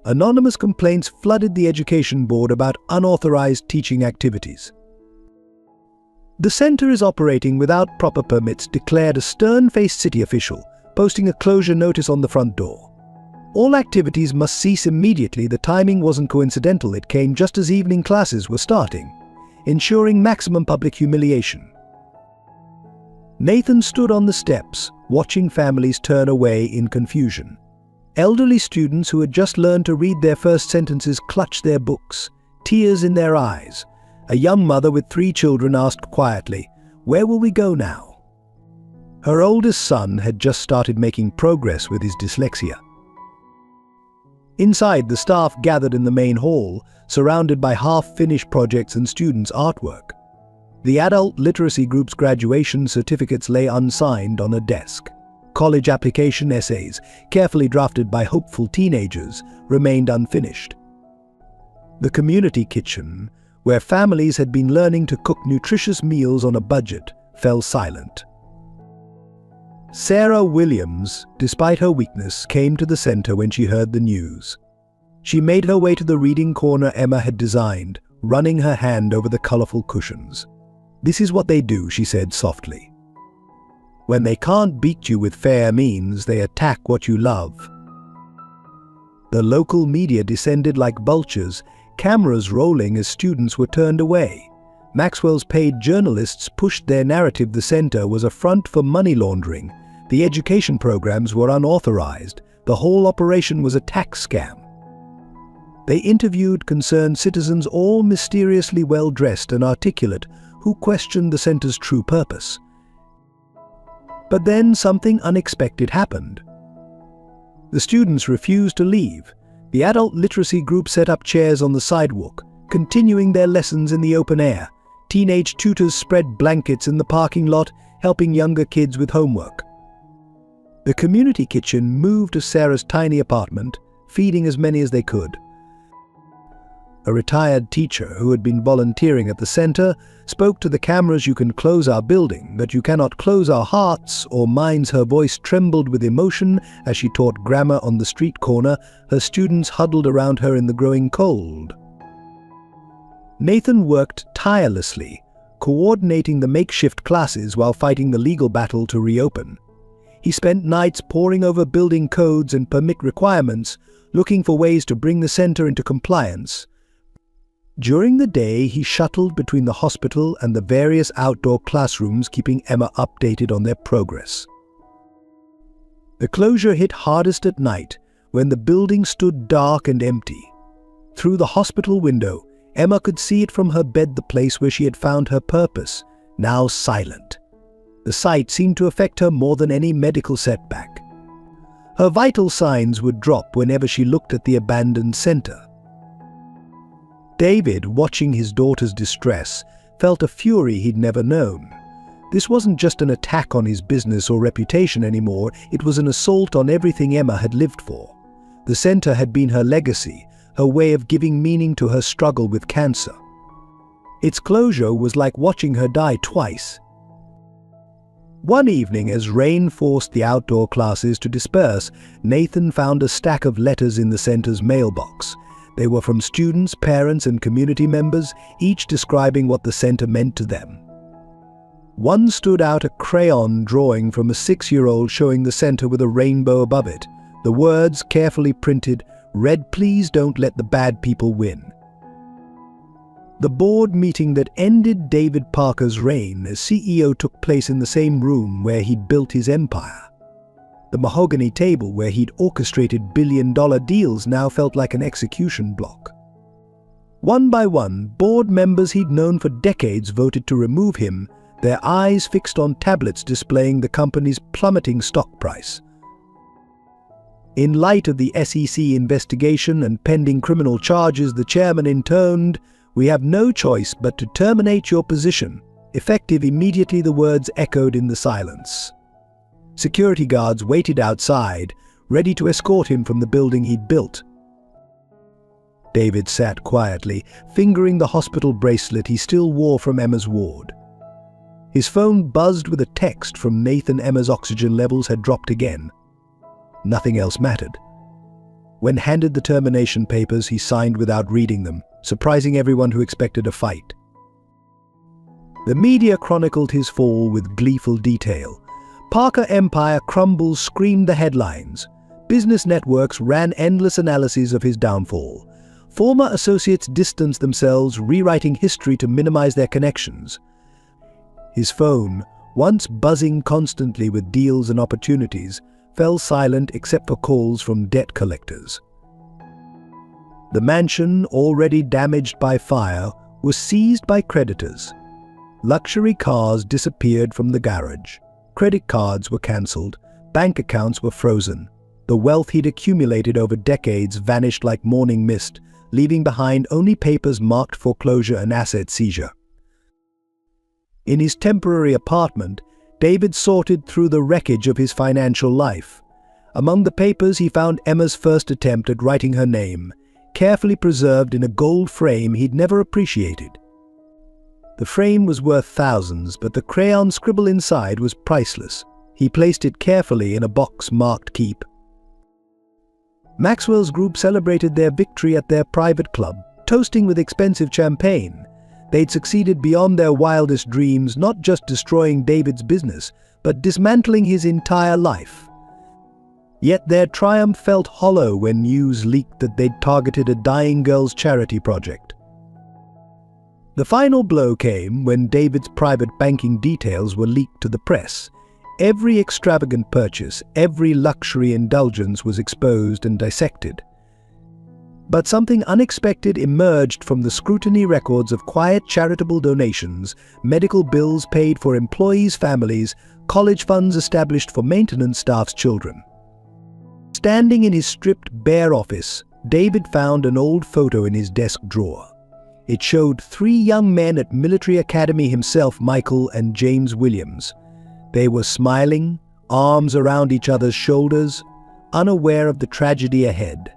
Anonymous complaints flooded the education board about unauthorized teaching activities. "The center is operating without proper permits," declared a stern-faced city official, posting a closure notice on the front door. "All activities must cease immediately." The timing wasn't coincidental. It came just as evening classes were starting, ensuring maximum public humiliation. Nathan stood on the steps, watching families turn away in confusion. Elderly students who had just learned to read their first sentences clutched their books, tears in their eyes. A young mother with 3 children asked quietly, "Where will we go now?" Her oldest son had just started making progress with his dyslexia. Inside, the staff gathered in the main hall, surrounded by half-finished projects and students' artwork. The adult literacy group's graduation certificates lay unsigned on a desk. College application essays, carefully drafted by hopeful teenagers, remained unfinished. The community kitchen, where families had been learning to cook nutritious meals on a budget, fell silent. Sarah Williams, despite her weakness, came to the center when she heard the news. She made her way to the reading corner Emma had designed, running her hand over the colorful cushions. "This is what they do," she said softly. "When they can't beat you with fair means, they attack what you love." The local media descended like vultures, cameras rolling as students were turned away. Maxwell's paid journalists pushed their narrative the center was a front for money laundering. The education programs were unauthorized. The whole operation was a tax scam. They interviewed concerned citizens, all mysteriously well-dressed and articulate, who questioned the center's true purpose. But then something unexpected happened. The students refused to leave. The adult literacy group set up chairs on the sidewalk, continuing their lessons in the open air. Teenage tutors spread blankets in the parking lot, helping younger kids with homework. The community kitchen moved to Sarah's tiny apartment, feeding as many as they could. A retired teacher who had been volunteering at the center spoke to the cameras, "You can close our building, but you cannot close our hearts or minds." Her voice trembled with emotion as she taught grammar on the street corner. Her students huddled around her in the growing cold. Nathan worked tirelessly, coordinating the makeshift classes while fighting the legal battle to reopen. He spent nights poring over building codes and permit requirements, looking for ways to bring the center into compliance. During the day, he shuttled between the hospital and the various outdoor classrooms, keeping Emma updated on their progress. The closure hit hardest at night, when the building stood dark and empty. Through the hospital window, Emma could see it from her bed, the place where she had found her purpose, now silent. The sight seemed to affect her more than any medical setback. Her vital signs would drop whenever she looked at the abandoned center. David, watching his daughter's distress, felt a fury he'd never known. This wasn't just an attack on his business or reputation anymore, it was an assault on everything Emma had lived for. The center had been her legacy, her way of giving meaning to her struggle with cancer. Its closure was like watching her die twice. One evening, as rain forced the outdoor classes to disperse, Nathan found a stack of letters in the center's mailbox. They were from students, parents, and community members, each describing what the center meant to them. One stood out, a crayon drawing from a 6-year-old showing the center with a rainbow above it. The words, carefully printed, read, "Please don't let the bad people win." The board meeting that ended David Parker's reign as CEO took place in the same room where he'd built his empire. The mahogany table where he'd orchestrated billion-dollar deals now felt like an execution block. One by one, board members he'd known for decades voted to remove him, their eyes fixed on tablets displaying the company's plummeting stock price. In light of the SEC investigation and pending criminal charges, the chairman intoned, "We have no choice but to terminate your position." Effective immediately, the words echoed in the silence. Security guards waited outside, ready to escort him from the building he'd built. David sat quietly, fingering the hospital bracelet he still wore from Emma's ward. His phone buzzed with a text from Nathan. Emma's oxygen levels had dropped again. Nothing else mattered. When handed the termination papers, he signed without reading them, surprising everyone who expected a fight. The media chronicled his fall with gleeful detail. "Parker Empire crumbles," screamed the headlines. Business networks ran endless analyses of his downfall. Former associates distanced themselves, rewriting history to minimize their connections. His phone, once buzzing constantly with deals and opportunities, fell silent except for calls from debt collectors. The mansion, already damaged by fire, was seized by creditors. Luxury cars disappeared from the garage. Credit cards were cancelled. Bank accounts were frozen. The wealth he'd accumulated over decades vanished like morning mist, leaving behind only papers marked foreclosure and asset seizure. In his temporary apartment, David sorted through the wreckage of his financial life. Among the papers, he found Emma's first attempt at writing her name, carefully preserved in a gold frame he'd never appreciated. The frame was worth thousands, but the crayon scribble inside was priceless. He placed it carefully in a box marked Keep. Maxwell's group celebrated their victory at their private club, toasting with expensive champagne. They'd succeeded beyond their wildest dreams, not just destroying David's business, but dismantling his entire life. Yet their triumph felt hollow when news leaked that they'd targeted a dying girl's charity project. The final blow came when David's private banking details were leaked to the press. Every extravagant purchase, every luxury indulgence was exposed and dissected. But something unexpected emerged from the scrutiny: records of quiet charitable donations, medical bills paid for employees' families, college funds established for maintenance staff's children. Standing in his stripped, bare office, David found an old photo in his desk drawer. It showed 3 young men at military academy himself, Michael and James Williams. They were smiling, arms around each other's shoulders, unaware of the tragedy ahead.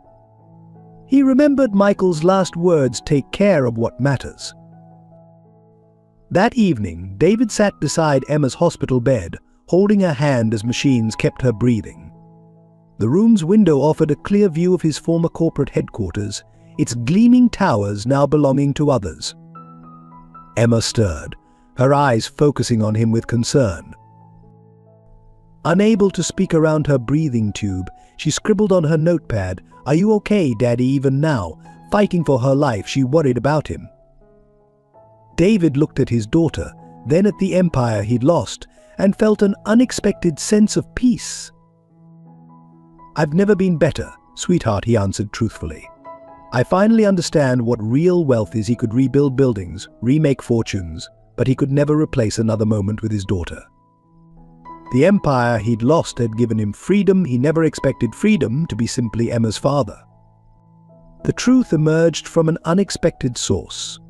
He remembered Michael's last words: "Take care of what matters." That evening, David sat beside Emma's hospital bed, holding her hand as machines kept her breathing. The room's window offered a clear view of his former corporate headquarters, its gleaming towers now belonging to others. Emma stirred, her eyes focusing on him with concern. Unable to speak around her breathing tube, she scribbled on her notepad, "Are you okay, Daddy?" Even now, fighting for her life, she worried about him. David looked at his daughter, then at the empire he'd lost, and felt an unexpected sense of peace. "I've never been better, sweetheart," he answered truthfully. "I finally understand what real wealth is." He could rebuild buildings, remake fortunes, but he could never replace another moment with his daughter. The empire he'd lost had given him freedom he never expected, freedom to be simply Emma's father. The truth emerged from an unexpected source.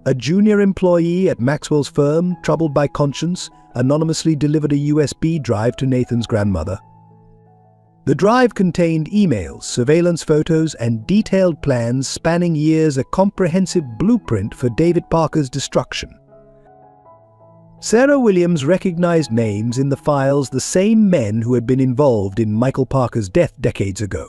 A junior employee at Maxwell's firm, troubled by conscience, anonymously delivered a USB drive to Nathan's grandmother. The drive contained emails, surveillance photos, and detailed plans spanning years, a comprehensive blueprint for David Parker's destruction. Sarah Williams recognized names in the files, the same men who had been involved in Michael Parker's death decades ago.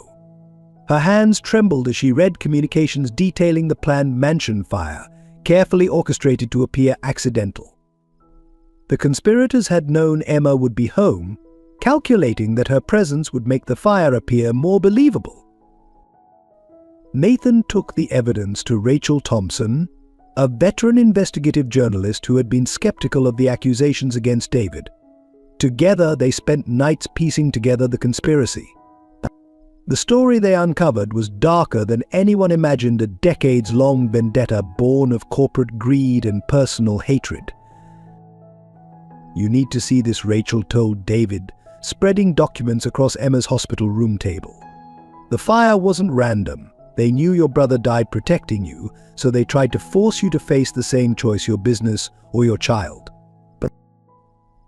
Her hands trembled as she read communications detailing the planned mansion fire, carefully orchestrated to appear accidental. The conspirators had known Emma would be home, calculating that her presence would make the fire appear more believable. Nathan took the evidence to Rachel Thompson, a veteran investigative journalist who had been skeptical of the accusations against David. Together, they spent nights piecing together the conspiracy. The story they uncovered was darker than anyone imagined, a decades-long vendetta born of corporate greed and personal hatred. "You need to see this," Rachel told David, spreading documents across Emma's hospital room table. "The fire wasn't random. They knew your brother died protecting you, so they tried to force you to face the same choice: your business or your child." But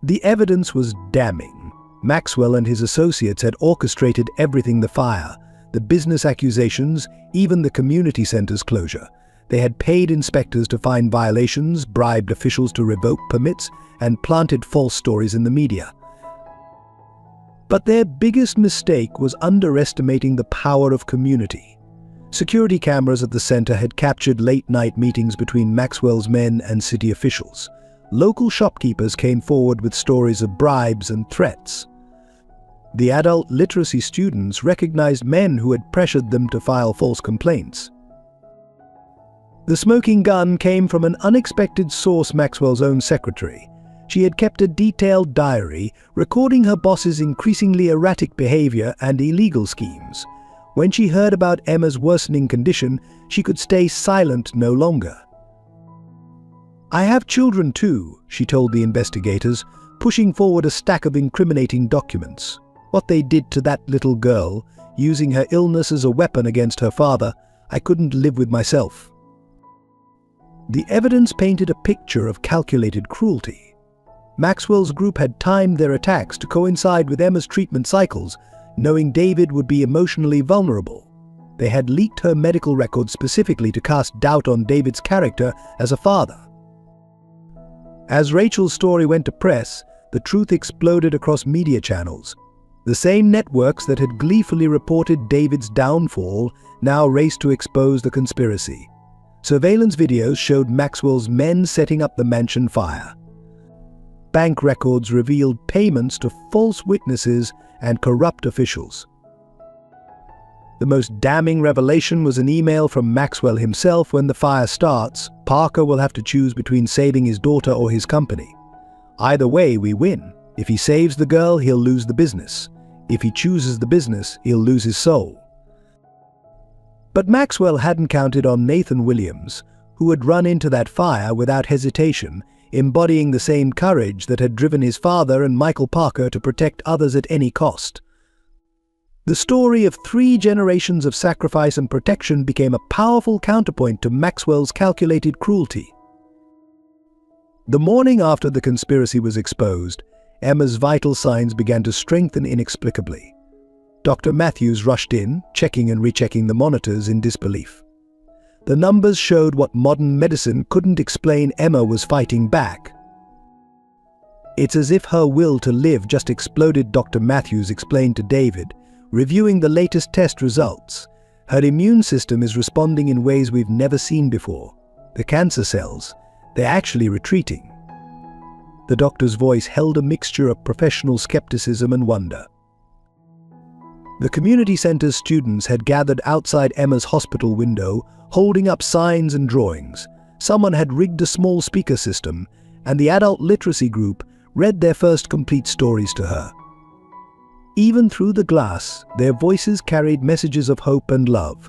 the evidence was damning. Maxwell and his associates had orchestrated everything: the fire, the business accusations, even the community center's closure. They had paid inspectors to find violations, bribed officials to revoke permits, and planted false stories in the media. But their biggest mistake was underestimating the power of community. Security cameras at the center had captured late-night meetings between Maxwell's men and city officials. Local shopkeepers came forward with stories of bribes and threats. The adult literacy students recognized men who had pressured them to file false complaints. The smoking gun came from an unexpected source: Maxwell's own secretary. She had kept a detailed diary, recording her boss's increasingly erratic behavior and illegal schemes. When she heard about Emma's worsening condition, she could stay silent no longer. "I have children too," she told the investigators, pushing forward a stack of incriminating documents. What they did to that little girl, using her illness as a weapon against her father, I couldn't live with myself. The evidence painted a picture of calculated cruelty. Maxwell's group had timed their attacks to coincide with Emma's treatment cycles, knowing David would be emotionally vulnerable. They had leaked her medical records specifically to cast doubt on David's character as a father. As Rachel's story went to press, the truth exploded across media channels. The same networks that had gleefully reported David's downfall now raced to expose the conspiracy. Surveillance videos showed Maxwell's men setting up the mansion fire. Bank records revealed payments to false witnesses and corrupt officials. The most damning revelation was an email from Maxwell himself. When the fire starts, Parker will have to choose between saving his daughter or his company. Either way, we win. If he saves the girl, he'll lose the business. If he chooses the business, he'll lose his soul. But Maxwell hadn't counted on Nathan Williams, who had run into that fire without hesitation, embodying the same courage that had driven his father and Michael Parker to protect others at any cost. The story of 3 generations of sacrifice and protection became a powerful counterpoint to Maxwell's calculated cruelty. The morning after the conspiracy was exposed, Emma's vital signs began to strengthen inexplicably. Dr. Matthews rushed in, checking and rechecking the monitors in disbelief. The numbers showed what modern medicine couldn't explain. Emma was fighting back. "It's as if her will to live just exploded," Dr. Matthews explained to David, reviewing the latest test results. "Her immune system is responding in ways we've never seen before. The cancer cells, they're actually retreating." The doctor's voice held a mixture of professional skepticism and wonder. The community center's students had gathered outside Emma's hospital window, holding up signs and drawings. Someone had rigged a small speaker system, and the adult literacy group read their first complete stories to her. Even through the glass, their voices carried messages of hope and love.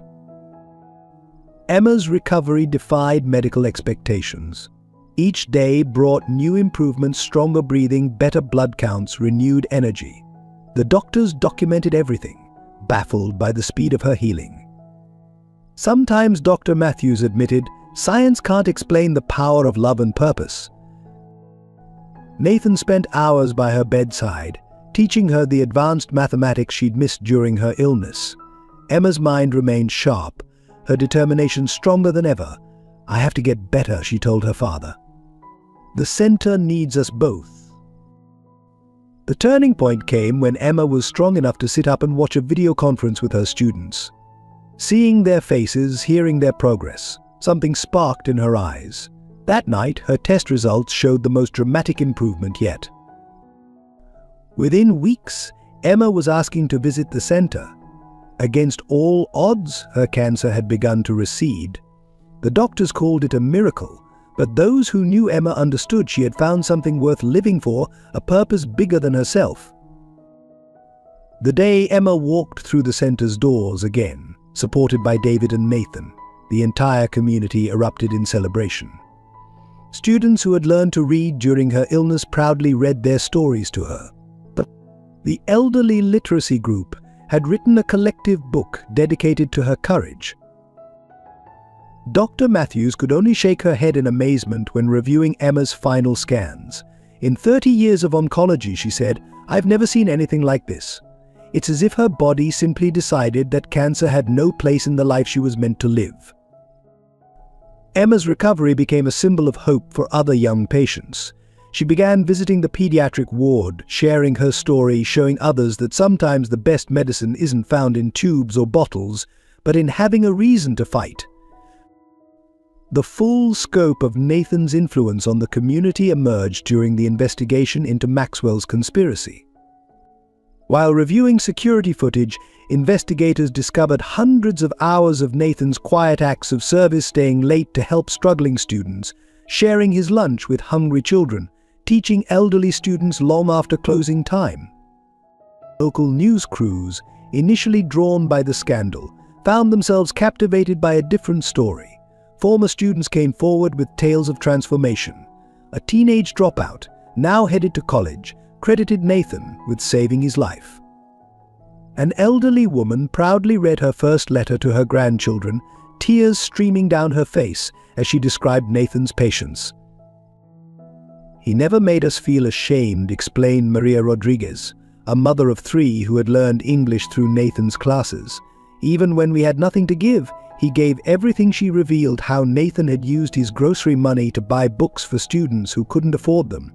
Emma's recovery defied medical expectations. Each day brought new improvements: stronger breathing, better blood counts, renewed energy. The doctors documented everything, baffled by the speed of her healing. Sometimes, Dr. Matthews admitted, science can't explain the power of love and purpose. Nathan spent hours by her bedside, teaching her the advanced mathematics she'd missed during her illness. Emma's mind remained sharp, her determination stronger than ever. "I have to get better," she told her father. "The center needs us both." The turning point came when Emma was strong enough to sit up and watch a video conference with her students. Seeing their faces, hearing their progress, something sparked in her eyes. That night, her test results showed the most dramatic improvement yet. Within weeks, Emma was asking to visit the center. Against all odds, her cancer had begun to recede. The doctors called it a miracle, but those who knew Emma understood she had found something worth living for, a purpose bigger than herself. The day Emma walked through the center's doors again, supported by David and Nathan, the entire community erupted in celebration. Students who had learned to read during her illness proudly read their stories to her. The elderly literacy group had written a collective book dedicated to her courage. Dr. Matthews could only shake her head in amazement when reviewing Emma's final scans. "In 30 years of oncology," she said, "I've never seen anything like this. It's as if her body simply decided that cancer had no place in the life she was meant to live." Emma's recovery became a symbol of hope for other young patients. She began visiting the pediatric ward, sharing her story, showing others that sometimes the best medicine isn't found in tubes or bottles, but in having a reason to fight. The full scope of Nathan's influence on the community emerged during the investigation into Maxwell's conspiracy. While reviewing security footage, investigators discovered hundreds of hours of Nathan's quiet acts of service, staying late to help struggling students, sharing his lunch with hungry children, teaching elderly students long after closing time. Local news crews, initially drawn by the scandal, found themselves captivated by a different story. Former students came forward with tales of transformation. A teenage dropout, now headed to college, credited Nathan with saving his life. An elderly woman proudly read her first letter to her grandchildren, tears streaming down her face as she described Nathan's patience. "He never made us feel ashamed," explained Maria Rodriguez, a mother of 3 who had learned English through Nathan's classes. Even when we had nothing to give, he gave everything. She revealed how Nathan had used his grocery money to buy books for students who couldn't afford them.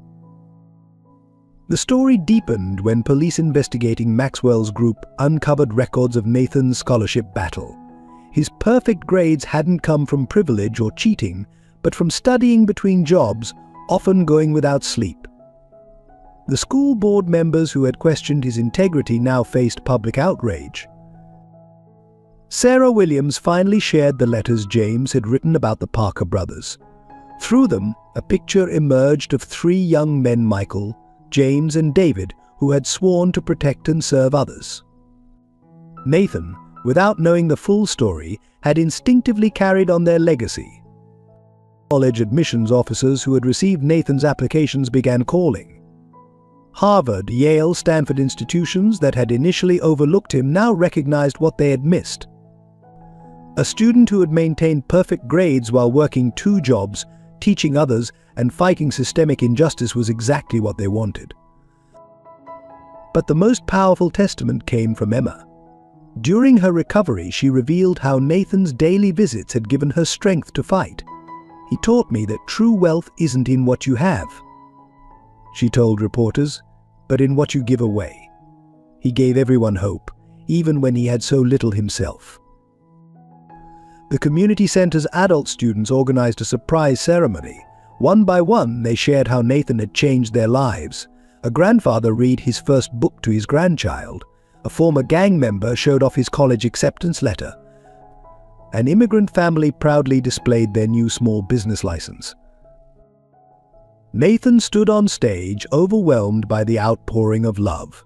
The story deepened when police investigating Maxwell's group uncovered records of Nathan's scholarship battle. His perfect grades hadn't come from privilege or cheating, but from studying between jobs, often going without sleep. The school board members who had questioned his integrity now faced public outrage. Sarah Williams finally shared the letters James had written about the Parker brothers. Through them, a picture emerged of three young men, Michael, James and David, who had sworn to protect and serve others. Nathan, without knowing the full story, had instinctively carried on their legacy. College admissions officers who had received Nathan's applications began calling. Harvard, Yale, Stanford institutions that had initially overlooked him now recognized what they had missed. A student who had maintained perfect grades while working two jobs, teaching others, and fighting systemic injustice was exactly what they wanted. But the most powerful testament came from Emma. During her recovery, she revealed how Nathan's daily visits had given her strength to fight. "He taught me that true wealth isn't in what you have," she told reporters, "but in what you give away." He gave everyone hope, even when he had so little himself. The community center's adult students organized a surprise ceremony. One by one, they shared how Nathan had changed their lives. A grandfather read his first book to his grandchild. A former gang member showed off his college acceptance letter. An immigrant family proudly displayed their new small business license. Nathan stood on stage, overwhelmed by the outpouring of love.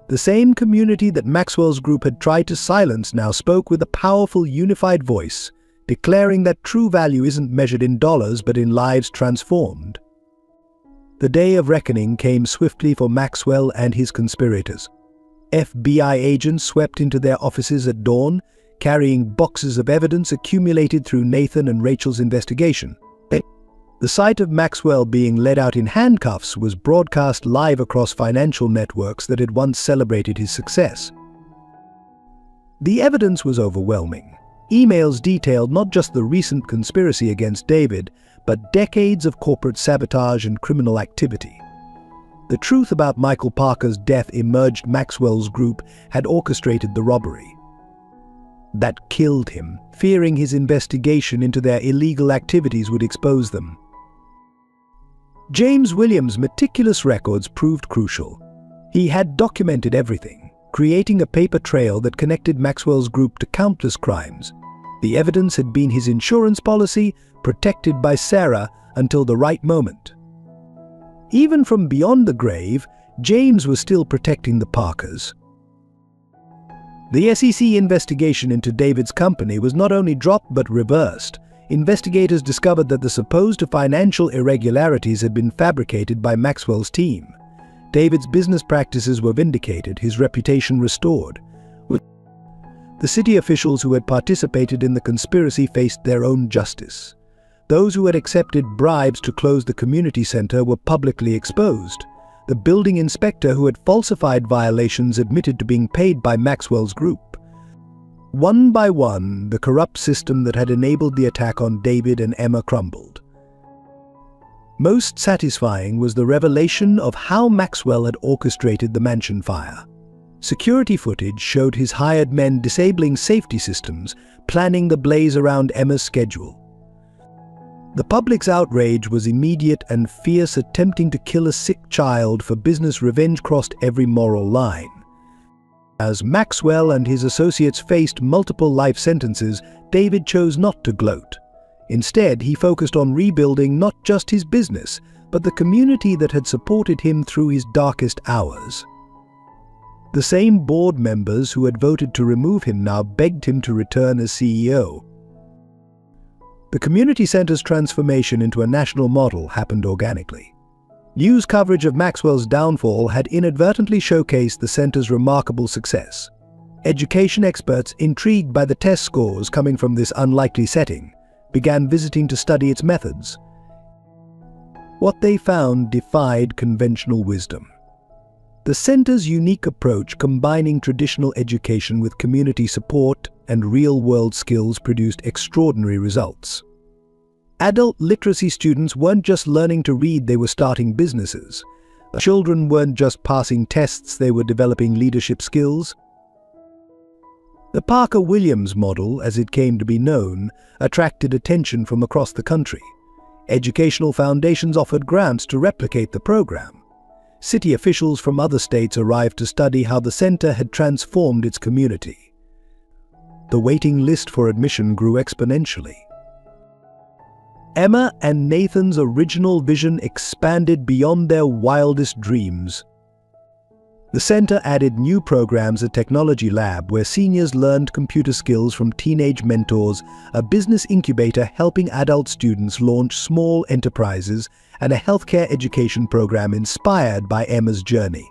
The same community that Maxwell's group had tried to silence now spoke with a powerful, unified voice, declaring that true value isn't measured in dollars but in lives transformed. The day of reckoning came swiftly for Maxwell and his conspirators. FBI agents swept into their offices at dawn, carrying boxes of evidence accumulated through Nathan and Rachel's investigation. The sight of Maxwell being led out in handcuffs was broadcast live across financial networks that had once celebrated his success. The evidence was overwhelming. Emails detailed not just the recent conspiracy against David, but decades of corporate sabotage and criminal activity. The truth about Michael Parker's death emerged. Maxwell's group had orchestrated the robbery. That killed him, fearing his investigation into their illegal activities would expose them. James Williams' meticulous records proved crucial. He had documented everything, creating a paper trail that connected Maxwell's group to countless crimes. The evidence had been his insurance policy, protected by Sarah until the right moment. Even from beyond the grave, James was still protecting the Parkers. The SEC investigation into David's company was not only dropped but reversed. Investigators discovered that the supposed financial irregularities had been fabricated by Maxwell's team. David's business practices were vindicated, his reputation restored. The city officials who had participated in the conspiracy faced their own justice. Those who had accepted bribes to close the community center were publicly exposed. The building inspector who had falsified violations admitted to being paid by Maxwell's group. One by one, the corrupt system that had enabled the attack on David and Emma crumbled. Most satisfying was the revelation of how Maxwell had orchestrated the mansion fire. Security footage showed his hired men disabling safety systems, planning the blaze around Emma's schedule. The public's outrage was immediate and fierce. Attempting to kill a sick child for business revenge crossed every moral line. As Maxwell and his associates faced multiple life sentences, David chose not to gloat. Instead, he focused on rebuilding not just his business, but the community that had supported him through his darkest hours. The same board members who had voted to remove him now begged him to return as CEO. The community center's transformation into a national model happened organically. News coverage of Maxwell's downfall had inadvertently showcased the center's remarkable success. Education experts, intrigued by the test scores coming from this unlikely setting, began visiting to study its methods. What they found defied conventional wisdom. The center's unique approach, combining traditional education with community support and real-world skills produced extraordinary results. Adult literacy students weren't just learning to read, they were starting businesses. Children weren't just passing tests, they were developing leadership skills. The Parker-Williams model, as it came to be known, attracted attention from across the country. Educational foundations offered grants to replicate the program. City officials from other states arrived to study how the center had transformed its community. The waiting list for admission grew exponentially. Emma and Nathan's original vision expanded beyond their wildest dreams. The center added new programs, a technology lab where seniors learned computer skills from teenage mentors, a business incubator helping adult students launch small enterprises, and a healthcare education program inspired by Emma's journey.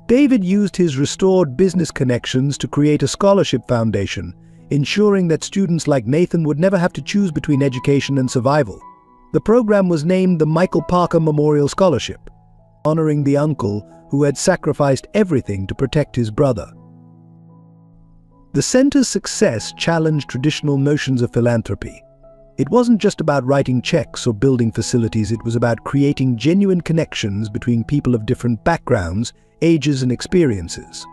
David used his restored business connections to create a scholarship foundation, ensuring that students like Nathan would never have to choose between education and survival. The program was named the Michael Parker Memorial Scholarship, honoring the uncle who had sacrificed everything to protect his brother. The center's success challenged traditional notions of philanthropy. It wasn't just about writing checks or building facilities, it was about creating genuine connections between people of different backgrounds, ages, and experiences.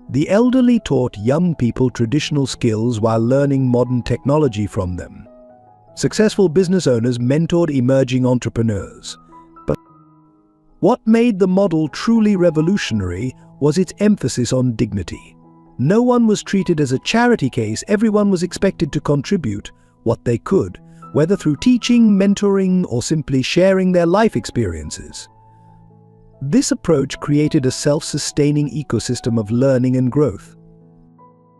The elderly taught young people traditional skills while learning modern technology from them. Successful business owners mentored emerging entrepreneurs. But what made the model truly revolutionary was its emphasis on dignity. No one was treated as a charity case, everyone was expected to contribute what they could, whether through teaching, mentoring, or simply sharing their life experiences. This approach created a self-sustaining ecosystem of learning and growth.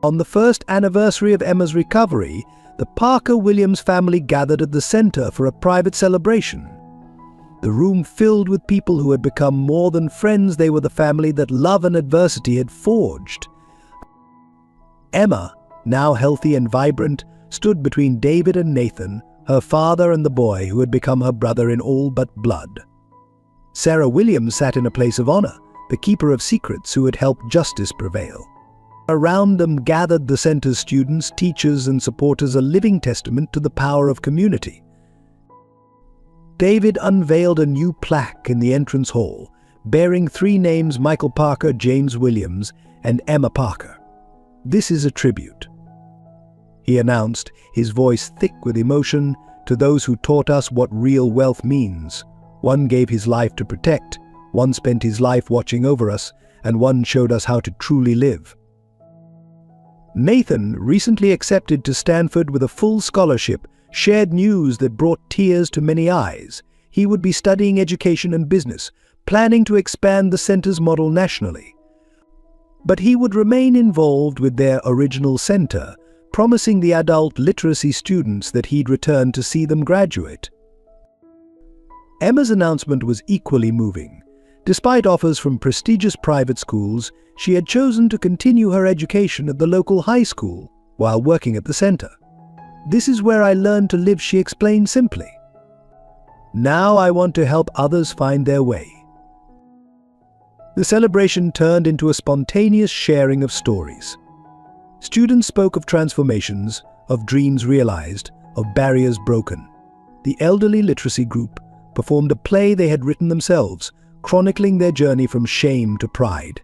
On the first anniversary of Emma's recovery, the Parker-Williams family gathered at the center for a private celebration. The room filled with people who had become more than friends, they were the family that love and adversity had forged. Emma, now healthy and vibrant, stood between David and Nathan, her father and the boy who had become her brother in all but blood. Sarah Williams sat in a place of honor, the keeper of secrets who had helped justice prevail. Around them gathered the center's students, teachers, and supporters, a living testament to the power of community. David unveiled a new plaque in the entrance hall, bearing 3 names: Michael Parker, James Williams, and Emma Parker. "This is a tribute," he announced, his voice thick with emotion, "to those who taught us what real wealth means. One gave his life to protect, one spent his life watching over us, and one showed us how to truly live." Nathan, recently accepted to Stanford with a full scholarship, shared news that brought tears to many eyes. He would be studying education and business, planning to expand the center's model nationally. But he would remain involved with their original center, promising the adult literacy students that he'd return to see them graduate. Emma's announcement was equally moving. Despite offers from prestigious private schools, she had chosen to continue her education at the local high school while working at the center. "This is where I learned to live," she explained simply. "Now I want to help others find their way." The celebration turned into a spontaneous sharing of stories. Students spoke of transformations, of dreams realized, of barriers broken. The elderly literacy group performed a play they had written themselves, chronicling their journey from shame to pride.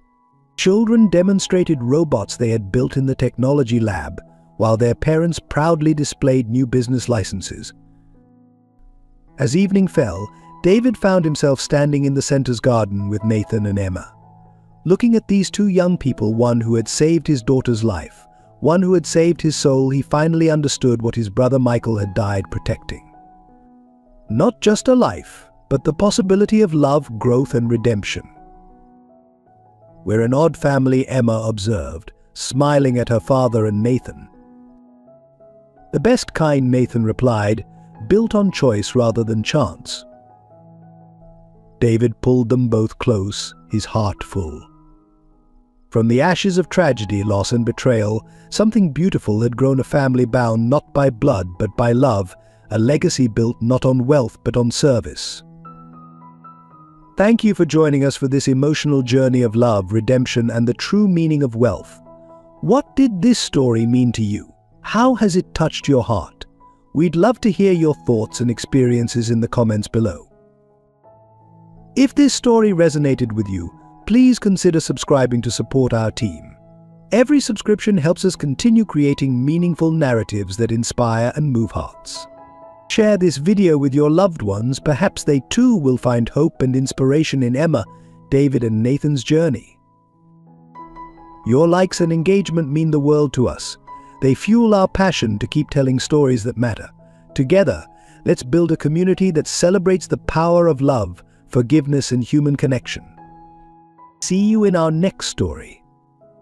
Children demonstrated robots they had built in the technology lab, while their parents proudly displayed new business licenses. As evening fell, David found himself standing in the center's garden with Nathan and Emma. Looking at these 2 young people, one who had saved his daughter's life, one who had saved his soul, he finally understood what his brother Michael had died protecting. Not just a life, but the possibility of love, growth, and redemption. "We're an odd family," Emma observed, smiling at her father and Nathan. "The best kind," Nathan replied, "built on choice rather than chance." David pulled them both close, his heart full. From the ashes of tragedy, loss, and betrayal, something beautiful had grown, a family bound not by blood but by love, a legacy built not on wealth but on service. Thank you for joining us for this emotional journey of love, redemption, and the true meaning of wealth. What did this story mean to you? How has it touched your heart? We'd love to hear your thoughts and experiences in the comments below. If this story resonated with you, please consider subscribing to support our team. Every subscription helps us continue creating meaningful narratives that inspire and move hearts. Share this video with your loved ones. Perhaps they too will find hope and inspiration in Emma, David, and Nathan's journey. Your likes and engagement mean the world to us. They fuel our passion to keep telling stories that matter. Together, let's build a community that celebrates the power of love, forgiveness, and human connection. See you in our next story.